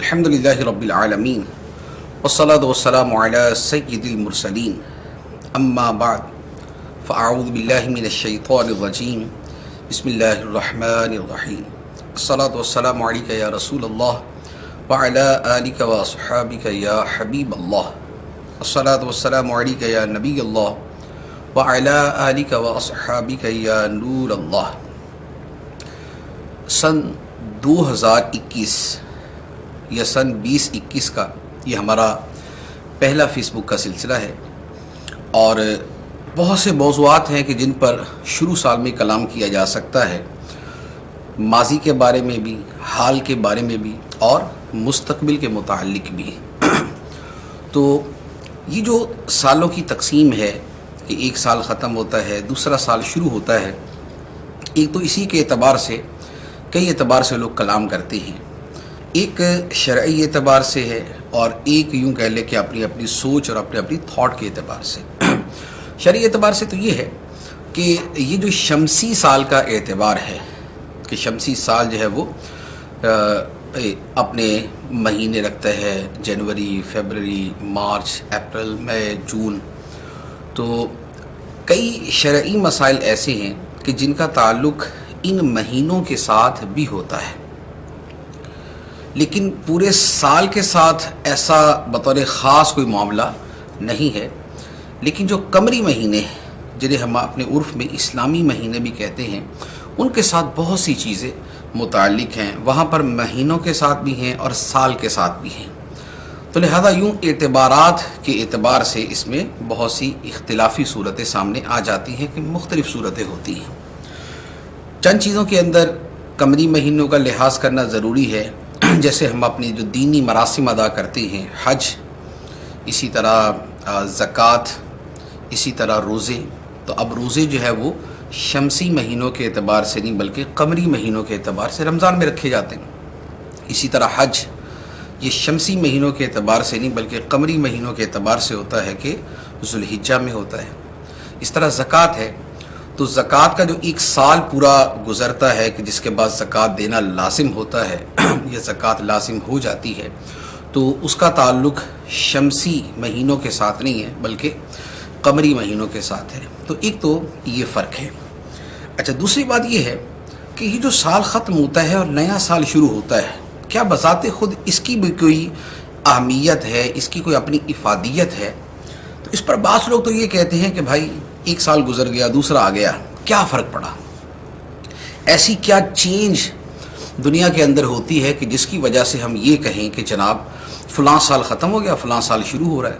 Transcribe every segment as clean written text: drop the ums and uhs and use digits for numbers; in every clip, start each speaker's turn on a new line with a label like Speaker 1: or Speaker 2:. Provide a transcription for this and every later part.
Speaker 1: الحمد لله رب العالمين والصلاة والسلام على سيد المرسلين أما بعد فأعوذ بالله من الشيطان الرجيم بسم الله الرحمن الرحيم الصلاة والسلام عليك يا رسول الله وعلى آلك وأصحابك يا حبيب الله الصلاة والسلام عليك يا نبي الله وعلى آلك وأصحابك يا نور الله. سن 2021 یا سن 2021 کا یہ ہمارا پہلا فیس بک کا سلسلہ ہے، اور بہت سے موضوعات ہیں کہ جن پر شروع سال میں کلام کیا جا سکتا ہے، ماضی کے بارے میں بھی، حال کے بارے میں بھی، اور مستقبل کے متعلق بھی. تو یہ جو سالوں کی تقسیم ہے کہ ایک سال ختم ہوتا ہے، دوسرا سال شروع ہوتا ہے، ایک تو اسی کے اعتبار سے کئی اعتبار سے لوگ کلام کرتے ہیں. ایک شرعی اعتبار سے ہے، اور ایک یوں کہہ لے کہ اپنی اپنی سوچ اور اپنے اپنی تھاٹ کے اعتبار سے. شرعی اعتبار سے تو یہ ہے کہ یہ جو شمسی سال کا اعتبار ہے کہ شمسی سال جو ہے وہ اپنے مہینے رکھتا ہے، جنوری، فیبرری، مارچ، اپریل، مئی، جون. تو کئی شرعی مسائل ایسے ہیں کہ جن کا تعلق ان مہینوں کے ساتھ بھی ہوتا ہے، لیکن پورے سال کے ساتھ ایسا بطور خاص کوئی معاملہ نہیں ہے. لیکن جو قمری مہینے جنہیں ہم اپنے عرف میں اسلامی مہینے بھی کہتے ہیں، ان کے ساتھ بہت سی چیزیں متعلق ہیں. وہاں پر مہینوں کے ساتھ بھی ہیں اور سال کے ساتھ بھی ہیں. تو لہذا یوں اعتبارات کے اعتبار سے اس میں بہت سی اختلافی صورتیں سامنے آ جاتی ہیں کہ مختلف صورتیں ہوتی ہیں. چند چیزوں کے اندر قمری مہینوں کا لحاظ کرنا ضروری ہے، جیسے ہم اپنی جو دینی مراسم ادا کرتے ہیں، حج، اسی طرح زکوٰۃ، اسی طرح روزے. تو اب روزے جو ہے وہ شمسی مہینوں کے اعتبار سے نہیں بلکہ قمری مہینوں کے اعتبار سے رمضان میں رکھے جاتے ہیں. اسی طرح حج یہ شمسی مہینوں کے اعتبار سے نہیں بلکہ قمری مہینوں کے اعتبار سے ہوتا ہے کہ ذوالحجہ میں ہوتا ہے. اس طرح زکوٰۃ ہے، تو زکوٰۃ کا جو ایک سال پورا گزرتا ہے کہ جس کے بعد زکوٰۃ دینا لازم ہوتا ہے یا زکوٰۃ لازم ہو جاتی ہے، تو اس کا تعلق شمسی مہینوں کے ساتھ نہیں ہے بلکہ قمری مہینوں کے ساتھ ہے. تو ایک تو یہ فرق ہے. اچھا، دوسری بات یہ ہے کہ یہ جو سال ختم ہوتا ہے اور نیا سال شروع ہوتا ہے، کیا بذات خود اس کی بھی کوئی اہمیت ہے، اس کی کوئی اپنی افادیت ہے؟ تو اس پر بعض لوگ تو یہ کہتے ہیں کہ بھائی ایک سال گزر گیا، دوسرا آ گیا، کیا فرق پڑا؟ ایسی کیا چینج دنیا کے اندر ہوتی ہے کہ جس کی وجہ سے ہم یہ کہیں کہ جناب فلاں سال ختم ہو گیا، فلاں سال شروع ہو رہا ہے.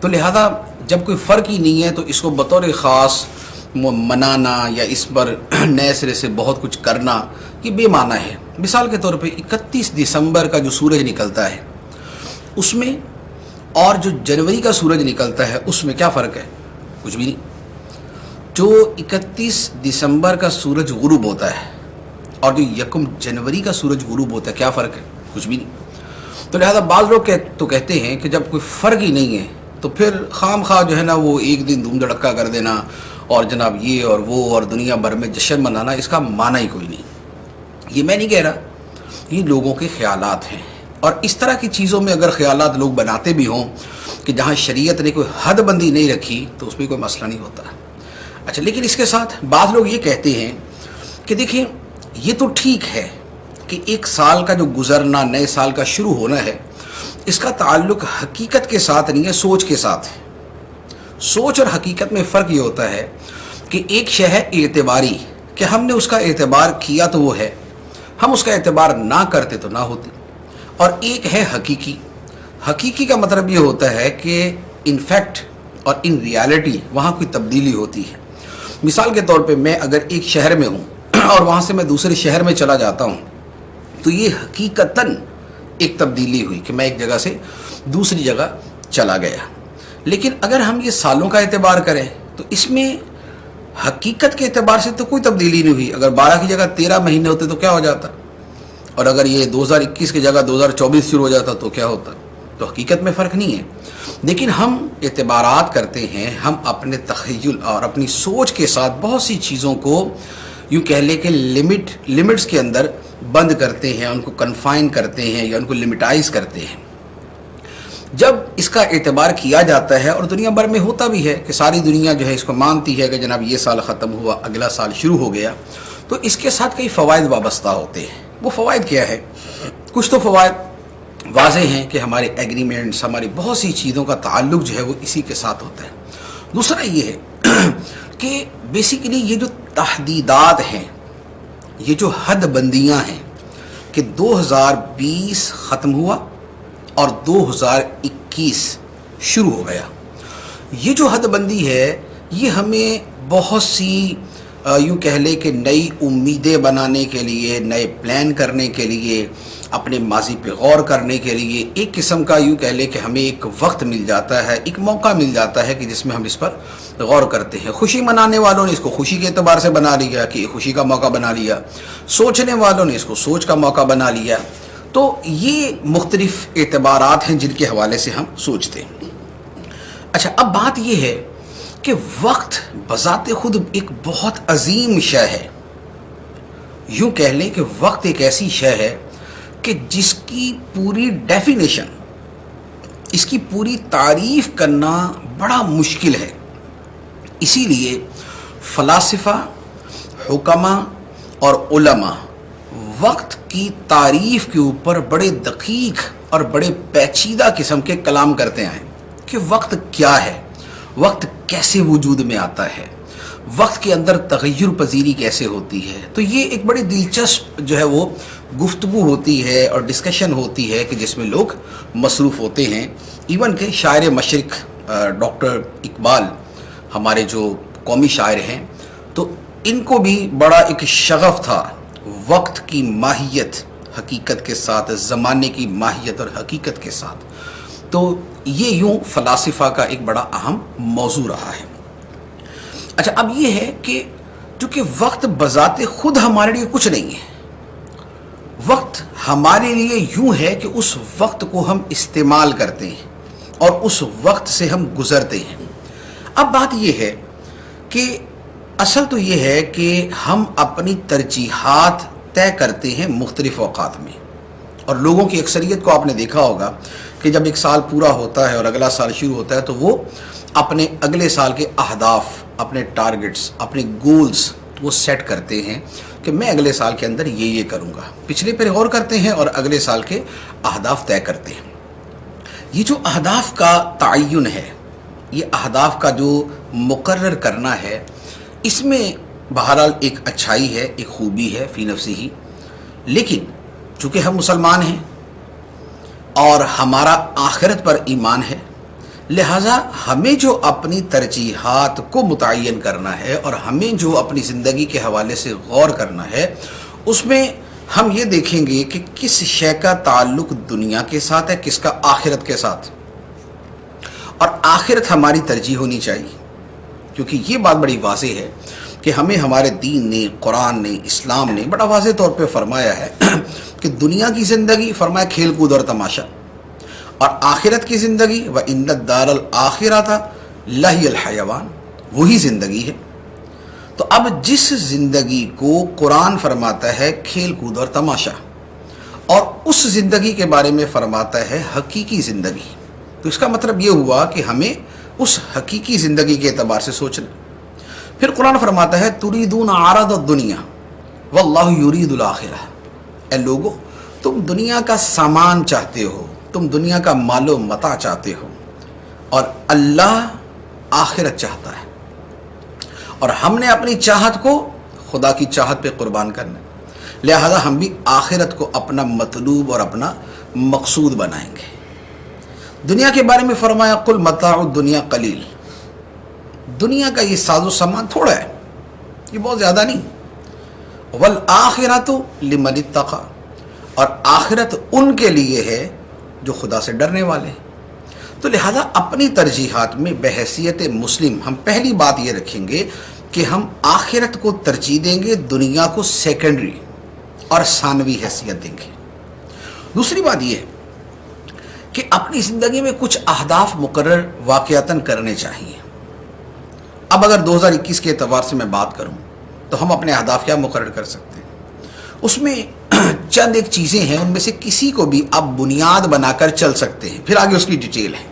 Speaker 1: تو لہذا جب کوئی فرق ہی نہیں ہے تو اس کو بطور خاص منانا یا اس پر نئے سرے سے بہت کچھ کرنا یہ بے معنی ہے. مثال کے طور پہ 31 دسمبر کا جو سورج نکلتا ہے اس میں اور جو جنوری کا سورج نکلتا ہے اس میں کیا فرق ہے؟ کچھ بھی نہیں. جو 31 دسمبر کا سورج غروب ہوتا ہے اور جو 1 جنوری کا سورج غروب ہوتا ہے، کیا فرق ہے؟ کچھ بھی نہیں. تو لہذا بعض لوگ تو کہتے ہیں کہ جب کوئی فرق ہی نہیں ہے تو پھر خام خواہ جو ہے نا وہ ایک دن دھوم دھڑکا کر دینا اور جناب یہ اور وہ اور دنیا بھر میں جشن منانا، اس کا معنی ہی کوئی نہیں. یہ میں نہیں کہہ رہا، یہ لوگوں کے خیالات ہیں. اور اس طرح کی چیزوں میں اگر خیالات لوگ بناتے بھی ہوں کہ جہاں شریعت نے کوئی حد بندی نہیں رکھی تو اس میں کوئی مسئلہ نہیں ہوتا. اچھا، لیکن اس کے ساتھ بعض لوگ یہ کہتے ہیں کہ دیکھیں یہ تو ٹھیک ہے کہ ایک سال کا جو گزرنا، نئے سال کا شروع ہونا ہے، اس کا تعلق حقیقت کے ساتھ نہیں ہے، سوچ کے ساتھ ہے. سوچ اور حقیقت میں فرق یہ ہوتا ہے کہ ایک شے ہے اعتباری کہ ہم نے اس کا اعتبار کیا تو وہ ہے، ہم اس کا اعتبار نہ کرتے تو نہ ہوتی. اور ایک ہے حقیقی. حقیقی کا مطلب یہ ہوتا ہے کہ ان فیکٹ اور ان ریالٹی وہاں کوئی تبدیلی ہوتی ہے. مثال کے طور پہ میں اگر ایک شہر میں ہوں اور وہاں سے میں دوسرے شہر میں چلا جاتا ہوں تو یہ حقیقتاً ایک تبدیلی ہوئی کہ میں ایک جگہ سے دوسری جگہ چلا گیا. لیکن اگر ہم یہ سالوں کا اعتبار کریں تو اس میں حقیقت کے اعتبار سے تو کوئی تبدیلی نہیں ہوئی. اگر 12 کی جگہ 13 مہینے ہوتے تو کیا ہو جاتا، اور اگر یہ 2021 کی جگہ 2024 شروع ہو جاتا تو کیا ہوتا. تو حقیقت میں فرق نہیں ہے. لیکن ہم اعتبارات کرتے ہیں، ہم اپنے تخیل اور اپنی سوچ کے ساتھ بہت سی چیزوں کو یوں کہہ لیں کہ لمٹس کے اندر بند کرتے ہیں، ان کو کنفائن کرتے ہیں یا ان کو لمٹائز کرتے ہیں۔ جب اس کا اعتبار کیا جاتا ہے، اور دنیا بھر میں ہوتا بھی ہے کہ ساری دنیا جو ہے اس کو مانتی ہے کہ جناب یہ سال ختم ہوا، اگلا سال شروع ہو گیا، تو اس کے ساتھ کئی فوائد وابستہ ہوتے ہیں۔ وہ فوائد کیا ہے؟ کچھ تو فوائد واضح ہیں کہ ہمارے ایگریمنٹس، ہماری بہت سی چیزوں کا تعلق جو ہے وہ اسی کے ساتھ ہوتا ہے۔ دوسرا یہ ہے کہ بیسیکلی یہ جو تحدیدات ہیں، یہ جو حد بندیاں ہیں کہ 2020 ختم ہوا اور 2021 شروع ہو گیا، یہ جو حد بندی ہے یہ ہمیں بہت سی یوں کہہ لے کہ نئی امیدیں بنانے کے لیے، نئے پلان کرنے کے لیے، اپنے ماضی پہ غور کرنے کے لیے ایک قسم کا یوں کہہ لے کہ ہمیں ایک وقت مل جاتا ہے، ایک موقع مل جاتا ہے کہ جس میں ہم اس پر غور کرتے ہیں۔ خوشی منانے والوں نے اس کو خوشی کے اعتبار سے بنا لیا کہ خوشی کا موقع بنا لیا، سوچنے والوں نے اس کو سوچ کا موقع بنا لیا۔ تو یہ مختلف اعتبارات ہیں جن کے حوالے سے ہم سوچتے ہیں۔ اچھا، اب بات یہ ہے کہ وقت بذات خود ایک بہت عظیم شے ہے۔ یوں کہہ لیں کہ وقت ایک ایسی شے ہے کہ جس کی پوری ڈیفینیشن، اس کی پوری تعریف کرنا بڑا مشکل ہے۔ اسی لیے فلاسفہ، حکماء اور علماء وقت کی تعریف کے اوپر بڑے دقیق اور بڑے پیچیدہ قسم کے کلام کرتے ہیں کہ وقت کیا ہے، وقت کیسے وجود میں آتا ہے، وقت کے اندر تغیر پذیری کیسے ہوتی ہے۔ تو یہ ایک بڑی دلچسپ جو ہے وہ گفتگو ہوتی ہے اور ڈسکشن ہوتی ہے کہ جس میں لوگ مصروف ہوتے ہیں۔ ایون کہ شاعر مشرق ڈاکٹر اقبال، ہمارے جو قومی شاعر ہیں، تو ان کو بھی بڑا ایک شغف تھا وقت کی ماہیت حقیقت کے ساتھ، زمانے کی ماہیت اور حقیقت کے ساتھ۔ تو یہ یوں فلاسفہ کا ایک بڑا اہم موضوع رہا ہے۔ اچھا، اب یہ ہے کہ چونکہ وقت بذات خود ہمارے لیے کچھ نہیں ہے، وقت ہمارے لیے یوں ہے کہ اس وقت کو ہم استعمال کرتے ہیں اور اس وقت سے ہم گزرتے ہیں۔ اب بات یہ ہے کہ اصل تو یہ ہے کہ ہم اپنی ترجیحات طے کرتے ہیں مختلف اوقات میں، اور لوگوں کی اکثریت کو آپ نے دیکھا ہوگا کہ جب ایک سال پورا ہوتا ہے اور اگلا سال شروع ہوتا ہے تو وہ اپنے اگلے سال کے اہداف، اپنے ٹارگٹس، اپنے گولز وہ سیٹ کرتے ہیں کہ میں اگلے سال کے اندر یہ کروں گا، پچھلے پر غور کرتے ہیں اور اگلے سال کے اہداف طے کرتے ہیں۔ یہ جو اہداف کا تعین ہے، یہ اہداف کا جو مقرر کرنا ہے، اس میں بہرحال ایک اچھائی ہے، ایک خوبی ہے فی نفسی ہی، لیکن چونکہ ہم مسلمان ہیں اور ہمارا آخرت پر ایمان ہے، لہٰذا ہمیں جو اپنی ترجیحات کو متعین کرنا ہے اور ہمیں جو اپنی زندگی کے حوالے سے غور کرنا ہے، اس میں ہم یہ دیکھیں گے کہ کس شے کا تعلق دنیا کے ساتھ ہے، کس کا آخرت کے ساتھ، اور آخرت ہماری ترجیح ہونی چاہیے، کیونکہ یہ بات بڑی واضح ہے کہ ہمیں ہمارے دین نے، قرآن نے، اسلام نے بڑا واضح طور پہ فرمایا ہے کہ دنیا کی زندگی فرمایا کھیل کود اور تماشا، اور آخرت کی زندگی وَإِنَّ الدَّارَ الْآخِرَةَ لَهِيَ الْحَيَوَانُ، وہی زندگی ہے۔ تو اب جس زندگی کو قرآن فرماتا ہے کھیل کود اور تماشا، اور اس زندگی کے بارے میں فرماتا ہے حقیقی زندگی، تو اس کا مطلب یہ ہوا کہ ہمیں اس حقیقی زندگی کے اعتبار سے سوچنا۔ پھر قرآن فرماتا ہے تُرِيدُونَ عَرَضَ الدُّنْيَا وَاللَّهُ يُرِيدُ الْآخِرَةَ، اے لوگو تم دنیا کا سامان چاہتے ہو، تم دنیا کا مال و متاع چاہتے ہو، اور اللہ آخرت چاہتا ہے، اور ہم نے اپنی چاہت کو خدا کی چاہت پہ قربان کرنا ہے، لہذا ہم بھی آخرت کو اپنا مطلوب اور اپنا مقصود بنائیں گے۔ دنیا کے بارے میں فرمایا قُلْ مَتَاعُ الدُّنْيَا قَلِيلٌ، دنیا کا یہ ساز و سامان تھوڑا ہے، یہ بہت زیادہ نہیں، وَالْآخِرَةُ لِمَنِ اتَّقَىٰ، اور آخرت ان کے لیے ہے جو خدا سے ڈرنے والے ہیں۔ تو لہذا اپنی ترجیحات میں بحیثیت مسلم ہم پہلی بات یہ رکھیں گے کہ ہم آخرت کو ترجیح دیں گے، دنیا کو سیکنڈری اور ثانوی حیثیت دیں گے۔ دوسری بات یہ ہے کہ اپنی زندگی میں کچھ اہداف مقرر واقعتاً کرنے چاہیے۔ اب اگر 2021 کے اعتبار سے میں بات کروں تو ہم اپنے اہداف کیا مقرر کر سکتے ہیں؟ اس میں چند ایک چیزیں ہیں، ان میں سے کسی کو بھی آپ بنیاد بنا کر چل سکتے ہیں، پھر آگے اس کی ڈیٹیل ہے۔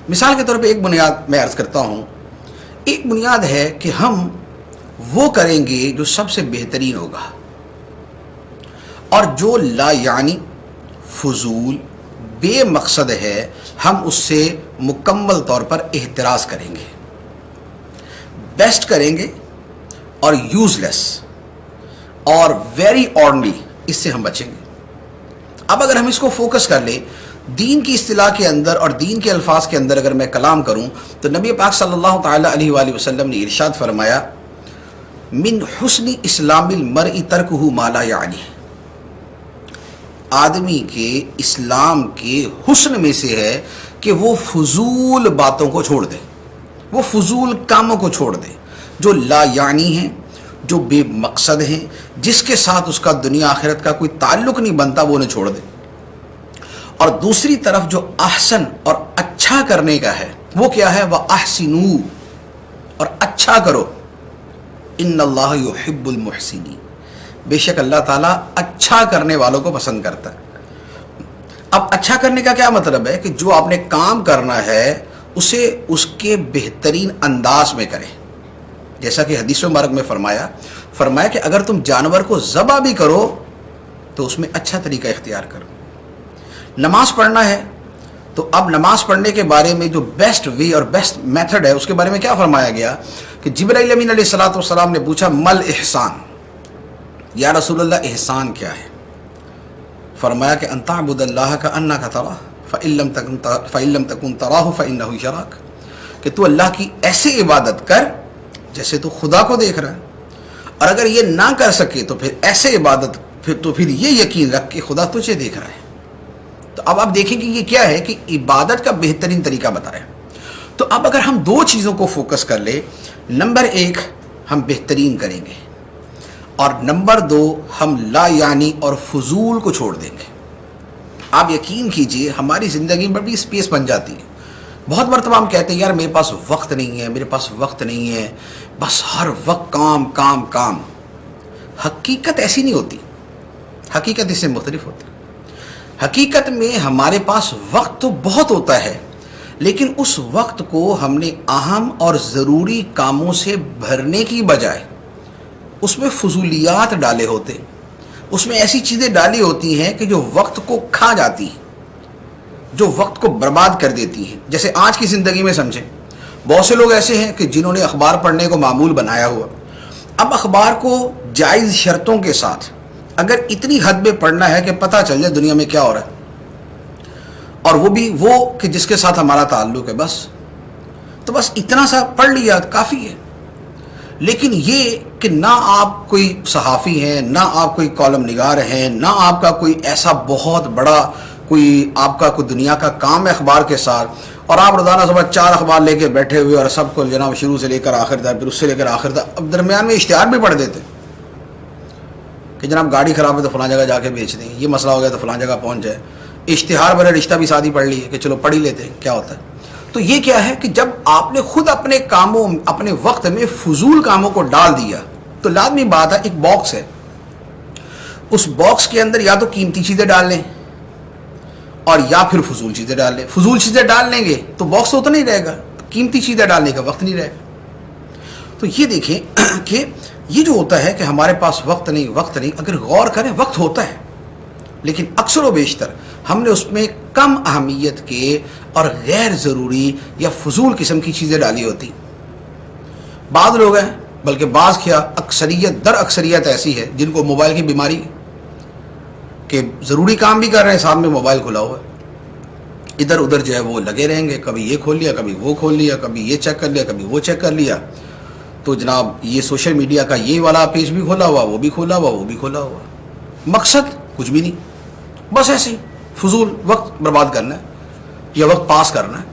Speaker 1: مثال کے طور پہ ایک بنیاد میں عرض کرتا ہوں، ایک بنیاد ہے کہ ہم وہ کریں گے جو سب سے بہترین ہوگا، اور جو لا یعنی فضول بے مقصد ہے ہم اس سے مکمل طور پر احتراز کریں گے، بیسٹ کریں گے، اور یوز لیس اور ویری آرڈنری اس سے ہم بچیں گے۔ اب اگر ہم اس کو فوکس کر لیں دین کی اصطلاح کے اندر اور دین کے الفاظ کے اندر، اگر میں کلام کروں تو نبی پاک صلی اللہ تعالی علیہ وآلہ وسلم نے ارشاد فرمایا، من حسن اسلام المرء ترکہ ما لا یعنی، آدمی کے اسلام کے حسن میں سے ہے کہ وہ فضول باتوں کو چھوڑ دے، وہ فضول کاموں کو چھوڑ دے جو لا یعنی ہیں، جو بے مقصد ہیں، جس کے ساتھ اس کا دنیا آخرت کا کوئی تعلق نہیں بنتا، وہ انہیں چھوڑ دے۔ اور دوسری طرف جو احسن اور اچھا کرنے کا ہے وہ کیا ہے؟ وَأَحْسِنُوا، اور اچھا کرو، ان اللہ یحب المحسنین، بے شک اللہ تعالیٰ اچھا کرنے والوں کو پسند کرتا ہے۔ اب اچھا کرنے کا کیا مطلب ہے؟ کہ جو آپ نے کام کرنا ہے اسے اس کے بہترین انداز میں کریں، جیسا کہ حدیث مبارک میں فرمایا کہ اگر تم جانور کو ذبح بھی کرو تو اس میں اچھا طریقہ اختیار کرو۔ نماز پڑھنا ہے تو اب نماز پڑھنے کے بارے میں جو بیسٹ وے اور بیسٹ میتھڈ ہے اس کے بارے میں کیا فرمایا گیا کہ جبرائیل امین علیہ الصلوۃ والسلام نے پوچھا مل احسان، یا رسول اللہ احسان کیا ہے؟ فرمایا کہ ان تعبد اللہ کأنک تراہ فإن لم تکن تراہ فإنہ یراک، کہ تو اللہ کی ایسے عبادت کر جیسے تو خدا کو دیکھ رہا ہے، اور اگر یہ نہ کر سکے تو پھر ایسے عبادت پھر یہ یقین رکھ کہ خدا تجھے دیکھ رہا ہے۔ تو اب آپ دیکھیں کہ یہ کیا ہے کہ عبادت کا بہترین طریقہ بتایا۔ تو اب اگر ہم دو چیزوں کو فوکس کر لیں، نمبر ایک ہم بہترین کریں گے، اور نمبر دو ہم لا یعنی اور فضول کو چھوڑ دیں گے، آپ یقین کیجئے ہماری زندگی میں بھی اسپیس بن جاتی ہے۔ بہت مرتبہ ہم کہتے ہیں یار میرے پاس وقت نہیں ہے، میرے پاس وقت نہیں ہے، بس ہر وقت کام کام کام۔ حقیقت ایسی نہیں ہوتی، حقیقت اس سے مختلف ہوتی ہے۔ حقیقت میں ہمارے پاس وقت تو بہت ہوتا ہے، لیکن اس وقت کو ہم نے اہم اور ضروری کاموں سے بھرنے کی بجائے اس میں فضولیات ڈالے ہوتے، اس میں ایسی چیزیں ڈالی ہوتی ہیں کہ جو وقت کو کھا جاتی ہیں، جو وقت کو برباد کر دیتی ہیں۔ جیسے آج کی زندگی میں سمجھیں، بہت سے لوگ ایسے ہیں کہ جنہوں نے اخبار پڑھنے کو معمول بنایا ہوا، اب اخبار کو جائز شرطوں کے ساتھ اگر اتنی حد میں پڑھنا ہے کہ پتہ چل جائے دنیا میں کیا ہو رہا ہے، اور وہ بھی وہ کہ جس کے ساتھ ہمارا تعلق ہے، تو بس اتنا سا پڑھ لیا کافی ہے۔ لیکن یہ کہ نہ آپ کوئی صحافی ہیں، نہ آپ کوئی کالم نگار ہیں، نہ آپ کا کوئی ایسا بہت بڑا کوئی آپ کا کوئی دنیا کا کام ہے اخبار کے ساتھ، اور آپ روزانہ صبح 4 اخبار لے کے بیٹھے ہوئے اور سب کو جناب شروع سے لے کر آخر تک، پھر اس سے لے کر آخر تک، اب درمیان میں اشتہار بھی پڑھ دیتے کہ جناب گاڑی خراب ہے تو فلاں جگہ جا کے بیچ دیں، یہ مسئلہ ہو گیا تو فلاں جگہ پہنچ جائے، اشتہار بھرے رشتہ بھی شادی پڑھ لی ہے کہ چلو پڑھ ہی لیتے ہیں کیا ہوتا ہے۔ تو یہ کیا ہے کہ جب آپ نے خود اپنے کاموں اپنے وقت میں فضول کاموں کو ڈال دیا تو لازمی بات ہے ایک باکس ہے، اس باکس کے اندر یا تو قیمتی چیزیں ڈال لیں اور یا پھر فضول چیزیں ڈال لیں۔ فضول چیزیں ڈال لیں گے تو باکس تو نہیں رہے گا، قیمتی چیزیں ڈالنے کا وقت نہیں رہے گا۔ تو یہ دیکھیں کہ یہ جو ہوتا ہے کہ ہمارے پاس وقت نہیں، اگر غور کریں وقت ہوتا ہے، لیکن اکثر و بیشتر ہم نے اس میں کم اہمیت کے اور غیر ضروری یا فضول قسم کی چیزیں ڈالی ہوتی۔ بعض لوگ ہیں، بلکہ بعض کیا اکثریت در اکثریت ایسی ہے جن کو موبائل کی بیماری کہ ضروری کام بھی کر رہے ہیں، ساتھ میں موبائل کھلا ہوا ہے، ادھر ادھر جو ہے وہ لگے رہیں گے، کبھی یہ کھول لیا، کبھی وہ کھول لیا، کبھی یہ چیک کر لیا، کبھی وہ چیک کر لیا، تو جناب یہ سوشل میڈیا کا یہ والا پیج بھی کھولا ہوا، وہ بھی کھولا ہوا، وہ بھی کھولا ہوا، مقصد کچھ بھی نہیں، بس ایسے ہی فضول وقت برباد کرنا ہے یا وقت پاس کرنا ہے۔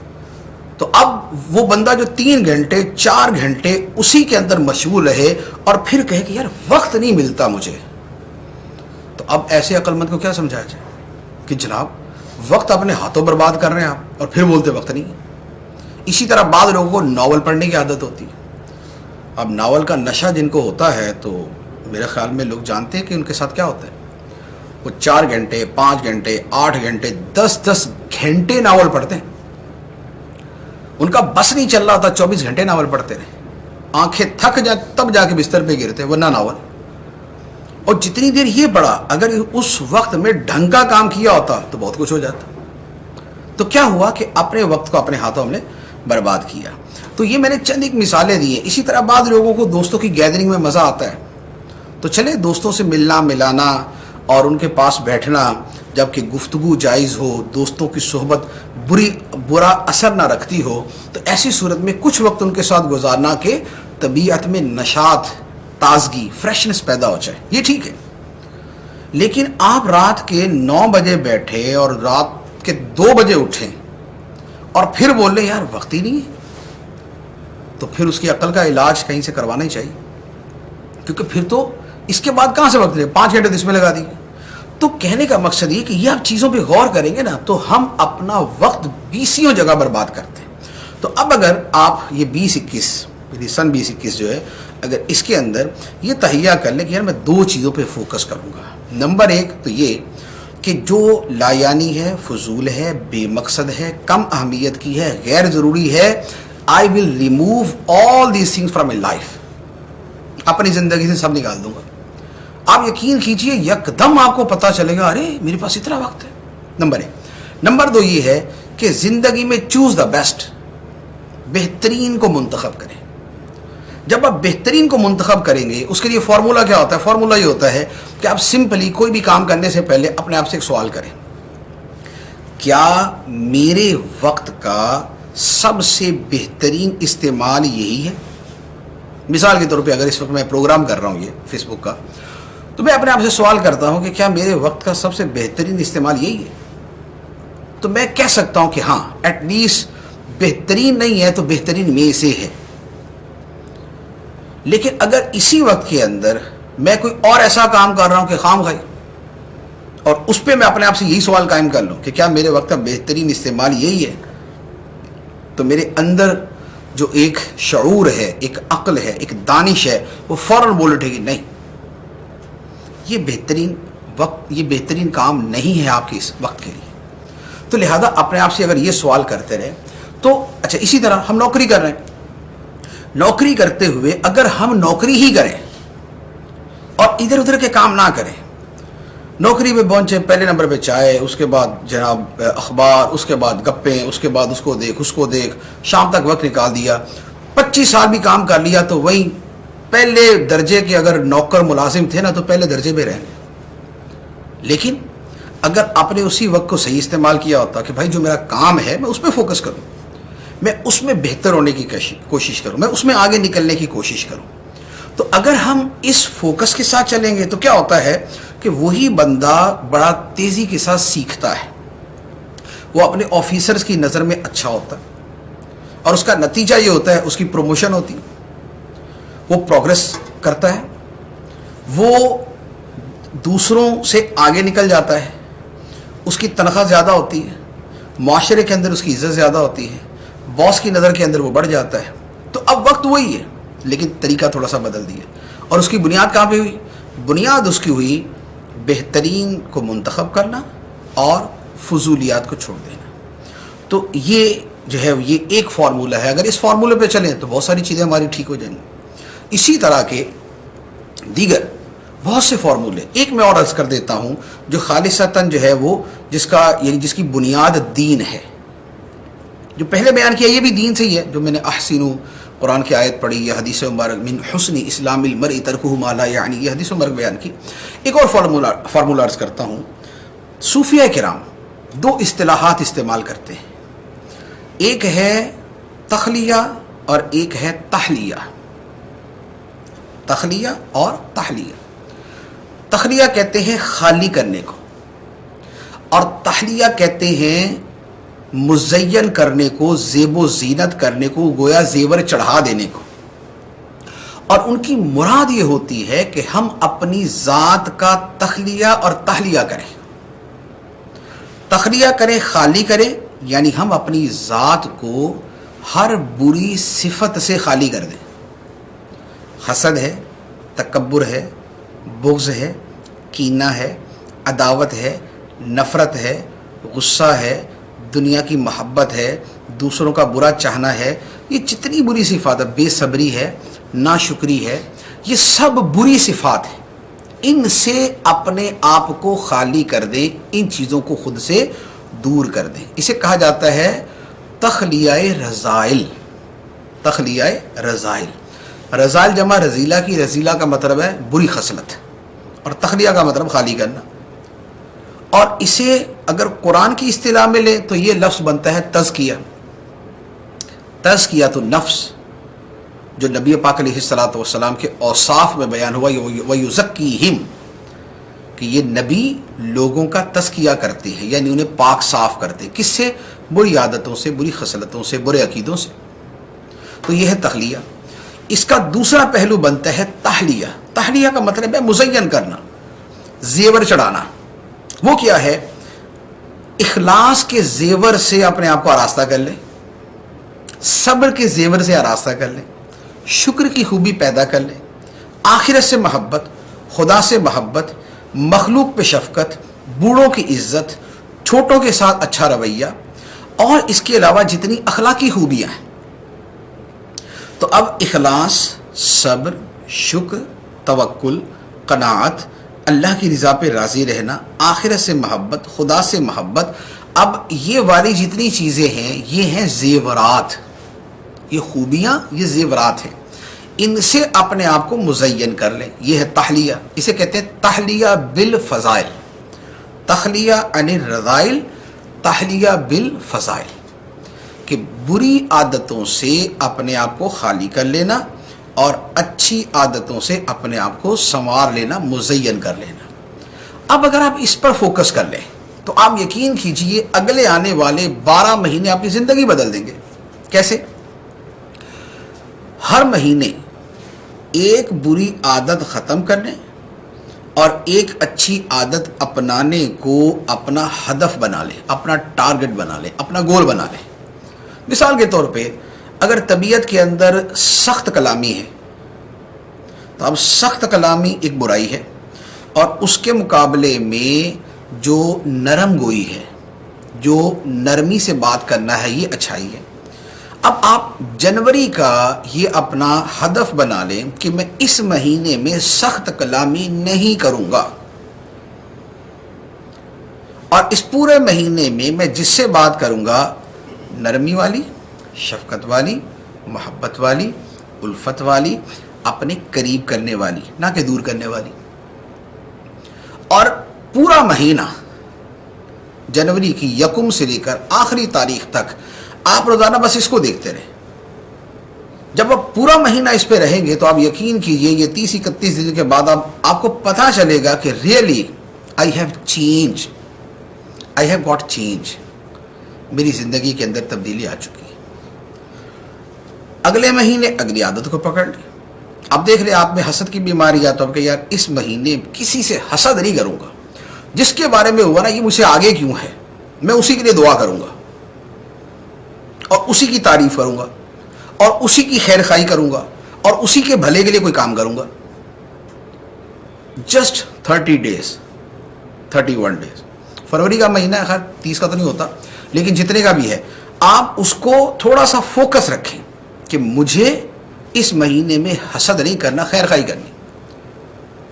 Speaker 1: تو اب وہ بندہ جو 3 گھنٹے 4 گھنٹے اسی کے اندر مشغول رہے اور پھر کہے کہ یار وقت نہیں ملتا مجھے، تو اب ایسے عقل مند کو کیا سمجھایا جائے کہ جناب وقت اپنے ہاتھوں برباد کر رہے ہیں آپ، اور پھر بولتے وقت نہیں۔ اسی طرح بعض لوگوں کو ناول پڑھنے کی عادت ہوتی ہے، اب ناول کا نشہ جن کو ہوتا ہے تو میرے خیال میں لوگ جانتے ہیں کہ ان کے ساتھ کیا ہوتا ہے. وہ 4 گھنٹے 5 گھنٹے 8 گھنٹے 10 گھنٹے ناول پڑھتے ہیں. ان کا بس نہیں چل رہا ہوتا 24 گھنٹے ناول پڑھتے رہے, آنکھیں تھک جائیں تب جا کے بستر پہ گرتے, ورنہ ناول. اور جتنی دیر یہ پڑھا اگر اس وقت میں ڈھنگ کا کام کیا ہوتا تو بہت کچھ ہو جاتا. تو کیا ہوا کہ اپنے وقت کو اپنے ہاتھوں ہم نے برباد کیا. تو یہ میں نے چند ایک مثالیں دی ہیں. اسی طرح بعض لوگوں کو دوستوں کی گیدرنگ میں مزہ آتا ہے, تو چلے دوستوں سے ملنا ملانا اور ان کے پاس بیٹھنا, جبکہ گفتگو جائز ہو, دوستوں کی صحبت برا اثر نہ رکھتی ہو, تو ایسی صورت میں کچھ وقت ان کے ساتھ گزارنا کہ طبیعت میں نشاط, تازگی, فریشنس پیدا ہو جائے, یہ ٹھیک ہے. لیکن آپ رات کے 9 بجے بیٹھے اور رات کے 2 بجے اٹھیں اور پھر بول رہے یار وقت ہی نہیں ہے, تو پھر اس کی عقل کا علاج کہیں سے کروانا ہی چاہیے, کیونکہ پھر تو اس کے بعد کہاں سے وقت لے, 5 گھنٹے تو اس میں لگا دیے. تو کہنے کا مقصد یہ کہ یہ آپ چیزوں پہ غور کریں گے نا تو ہم اپنا وقت 20 جگہ برباد کرتے ہیں. تو اب اگر آپ یہ 2021 سن 2021 جو ہے, اگر اس کے اندر یہ تہیہ کر لیں کہ یار میں 2 چیزوں پہ فوکس کروں گا. نمبر 1 تو یہ کہ جو لایانی ہے, فضول ہے, بے مقصد ہے, کم اہمیت کی ہے, غیر ضروری ہے, I will remove all these things from my life. اپنی زندگی سے سب نکال دوں گا. آپ یقین کیجئے یکدم آپ کو پتا چلے گا ارے میرے پاس اتنا وقت ہے. نمبر 1. نمبر 2 یہ ہے کہ زندگی میں چوز دا بیسٹ, بہترین کو منتخب کریں. جب آپ بہترین کو منتخب کریں گے, اس کے لیے فارمولا کیا ہوتا ہے؟ فارمولا یہ ہوتا ہے کہ آپ سمپلی کوئی بھی کام کرنے سے پہلے اپنے آپ سے ایک سوال کریں, کیا میرے وقت کا سب سے بہترین استعمال یہی ہے؟ مثال کے طور پہ اگر اس وقت میں پروگرام کر رہا ہوں یہ فیس بک کا, تو میں اپنے آپ سے سوال کرتا ہوں کہ کیا میرے وقت کا سب سے بہترین استعمال یہی ہے؟ تو میں کہہ سکتا ہوں کہ ہاں ایٹ لیسٹ بہترین نہیں ہے تو بہترین میں سے ہے. لیکن اگر اسی وقت کے اندر میں کوئی اور ایسا کام کر رہا ہوں کہ خام خواہ, اور اس پہ میں اپنے آپ سے یہی سوال قائم کر لوں کہ کیا میرے وقت کا بہترین استعمال یہی ہے, تو میرے اندر جو ایک شعور ہے, ایک عقل ہے, ایک دانش ہے, وہ فوراً بول اٹھے گی نہیں, یہ بہترین وقت, یہ بہترین کام نہیں ہے آپ کے اس وقت کے لیے. تو لہذا اپنے آپ سے اگر یہ سوال کرتے رہے تو اچھا. اسی طرح ہم نوکری کر رہے ہیں, نوکری کرتے ہوئے اگر ہم نوکری ہی کریں اور ادھر ادھر کے کام نہ کریں, نوکری پہ پہنچے, پہلے نمبر پہ چائے, اس کے بعد جناب اخبار, اس کے بعد گپیں, اس کے بعد اس کو دیکھ اس کو دیکھ, شام تک وقت نکال دیا, 25 سال بھی کام کر لیا, تو وہیں پہلے درجے کے اگر نوکر ملازم تھے نا تو پہلے درجے پہ رہیں گے. لیکن اگر آپ نے اسی وقت کو صحیح استعمال کیا ہوتا کہ بھائی جو میرا کام ہے میں اس پہ فوکس کروں, میں اس میں بہتر ہونے کی کوشش کروں, میں اس میں آگے نکلنے کی کوشش کروں, تو اگر ہم اس فوکس کے ساتھ چلیں گے تو کیا ہوتا ہے کہ وہی بندہ بڑا تیزی کے ساتھ سیکھتا ہے, وہ اپنے آفیسرز کی نظر میں اچھا ہوتا ہے, اور اس کا نتیجہ یہ ہوتا ہے اس کی پروموشن ہوتی, وہ پروگریس کرتا ہے, وہ دوسروں سے آگے نکل جاتا ہے, اس کی تنخواہ زیادہ ہوتی ہے, معاشرے کے اندر اس کی عزت زیادہ ہوتی ہے, باس کی نظر کے اندر وہ بڑھ جاتا ہے. تو اب وقت وہی ہے لیکن طریقہ تھوڑا سا بدل دیا, اور اس کی بنیاد کہاں پہ ہوئی؟ بنیاد اس کی ہوئی بہترین کو منتخب کرنا اور فضولیات کو چھوڑ دینا. تو یہ جو ہے یہ ایک فارمولہ ہے, اگر اس فارمولے پہ چلیں تو بہت ساری چیزیں ہماری ٹھیک ہو جائیں گی. اسی طرح کے دیگر بہت سے فارمولے, ایک میں اور عرض کر دیتا ہوں جو خالصتاً جو ہے وہ جس کا یعنی جس کی بنیاد دین ہے. جو پہلے بیان کیا یہ بھی دین سے ہی ہے, جو میں نے احسنو قرآن کی آیت پڑھی, یہ حدیث مبارک من حسن اسلام المرء ترکہ ما لا یعنی, یہ حدیث مبارک بیان کی. ایک اور فارمولہ عرض کرتا ہوں. صوفیہ کرام 2 اصطلاحات استعمال کرتے ہیں, ایک ہے تخلیہ اور ایک ہے تحلیہ. تخلیہ اور تحلیہ. تخلیہ کہتے ہیں خالی کرنے کو, اور تحلیہ کہتے ہیں مزین کرنے کو, زیب و زینت کرنے کو, گویا زیور چڑھا دینے کو. اور ان کی مراد یہ ہوتی ہے کہ ہم اپنی ذات کا تخلیہ اور تحلیہ کریں. تخلیہ کریں, خالی کریں, یعنی ہم اپنی ذات کو ہر بری صفت سے خالی کر دیں. حسد ہے، تکبر ہے، بغض ہے، کینہ ہے، عداوت ہے، نفرت ہے، غصہ ہے، دنیا کی محبت ہے، دوسروں کا برا چاہنا ہے، یہ جتنی بری صفات ہے، بے صبری ہے، ناشکری ہے، یہ سب بری صفات ہیں. ان سے اپنے آپ کو خالی کر دیں، ان چیزوں کو خود سے دور کر دیں. اسے کہا جاتا ہے تخلیہ رذائل. تخلیہ رذائل، رذائل جمع رذیلہ کی، رذیلہ کا مطلب ہے بری خصلت، اور تخلیہ کا مطلب خالی کرنا. اور اسے اگر قرآن کی اصطلاح میں لیں تو یہ لفظ بنتا ہے تزکیہ. تزکیۃ النفس، جو نبی پاک علیہ الصلوۃ والسلام کے اوصاف میں بیان ہوا، وَيُزَكِّيهِمْ، کہ یہ نبی لوگوں کا تزکیہ کرتے ہیں، یعنی انہیں پاک صاف کرتے ہیں. کس سے؟ بری عادتوں سے، بری خصلتوں سے، برے عقیدوں سے. تو یہ ہے تخلیہ. اس کا دوسرا پہلو بنتا ہے تحلیہ. تحلیہ کا مطلب ہے مزین کرنا، زیور چڑھانا. وہ کیا ہے؟ اخلاص کے زیور سے اپنے آپ کو آراستہ کر لیں، صبر کے زیور سے آراستہ کر لیں، شکر کی خوبی پیدا کر لیں، آخرت سے محبت، خدا سے محبت، مخلوق پہ شفقت، بوڑھوں کی عزت، چھوٹوں کے ساتھ اچھا رویہ، اور اس کے علاوہ جتنی اخلاقی خوبیاں ہیں. تو اب اخلاص، صبر، شکر، توکل، قناعت، اللہ کی رضا پہ راضی رہنا، آخرت سے محبت، خدا سے محبت، اب یہ والی جتنی چیزیں ہیں یہ ہیں زیورات. یہ خوبیاں، یہ زیورات ہیں، ان سے اپنے آپ کو مزین کر لیں. یہ ہے تحلیہ. اسے کہتے ہیں تحلیہ بالفضائل. تخلیہ عن الرذائل، تحلیہ بالفضائل، کہ بری عادتوں سے اپنے آپ کو خالی کر لینا اور اچھی عادتوں سے اپنے آپ کو سنوار لینا، مزین کر لینا. اب اگر آپ اس پر فوکس کر لیں تو آپ یقین کیجئے اگلے آنے والے 12 مہینے آپ کی زندگی بدل دیں گے. کیسے؟ ہر مہینے ایک بری عادت ختم کرنے اور ایک اچھی عادت اپنانے کو اپنا ہدف بنا لیں، اپنا ٹارگٹ بنا لیں، اپنا گول بنا لیں. مثال کے طور پہ اگر طبیعت کے اندر سخت کلامی ہے تو اب سخت کلامی ایک برائی ہے، اور اس کے مقابلے میں جو نرم گوئی ہے، جو نرمی سے بات کرنا ہے، یہ اچھائی ہے. اب آپ جنوری کا یہ اپنا ہدف بنا لیں کہ میں اس مہینے میں سخت کلامی نہیں کروں گا، اور اس پورے مہینے میں میں جس سے بات کروں گا نرمی والی، شفقت والی، محبت والی، الفت والی، اپنے قریب کرنے والی، نہ کہ دور کرنے والی. اور پورا مہینہ جنوری کی یکم سے لے کر آخری تاریخ تک آپ روزانہ بس اس کو دیکھتے رہیں. جب آپ پورا مہینہ اس پہ رہیں گے تو آپ یقین کیجئے یہ 30-31 دن کے بعد آپ کو پتہ چلے گا کہ really I have change, I have got change, میری زندگی کے اندر تبدیلی آ چکی ہے. اگلے مہینے اگلی عادت کو پکڑ لیں. اب دیکھ لیں آپ میں حسد کی بیماری آتا ہے کہ یار اس مہینے کسی سے حسد نہیں کروں گا، جس کے بارے میں ہوا نا یہ مجھ سے آگے کیوں ہے، میں اسی کے لیے دعا کروں گا اور اسی کی تعریف کروں گا اور اسی کی خیر خواہی کروں گا اور اسی کے بھلے کے لیے کوئی کام کروں گا. Just 30 days، 31 days. فروری کا مہینہ ہے، خیر 30 کا تو نہیں ہوتا، لیکن جتنے کا بھی ہے آپ اس کو تھوڑا سا فوکس رکھیں کہ مجھے اس مہینے میں حسد نہیں کرنا، خیر خواہی کرنی.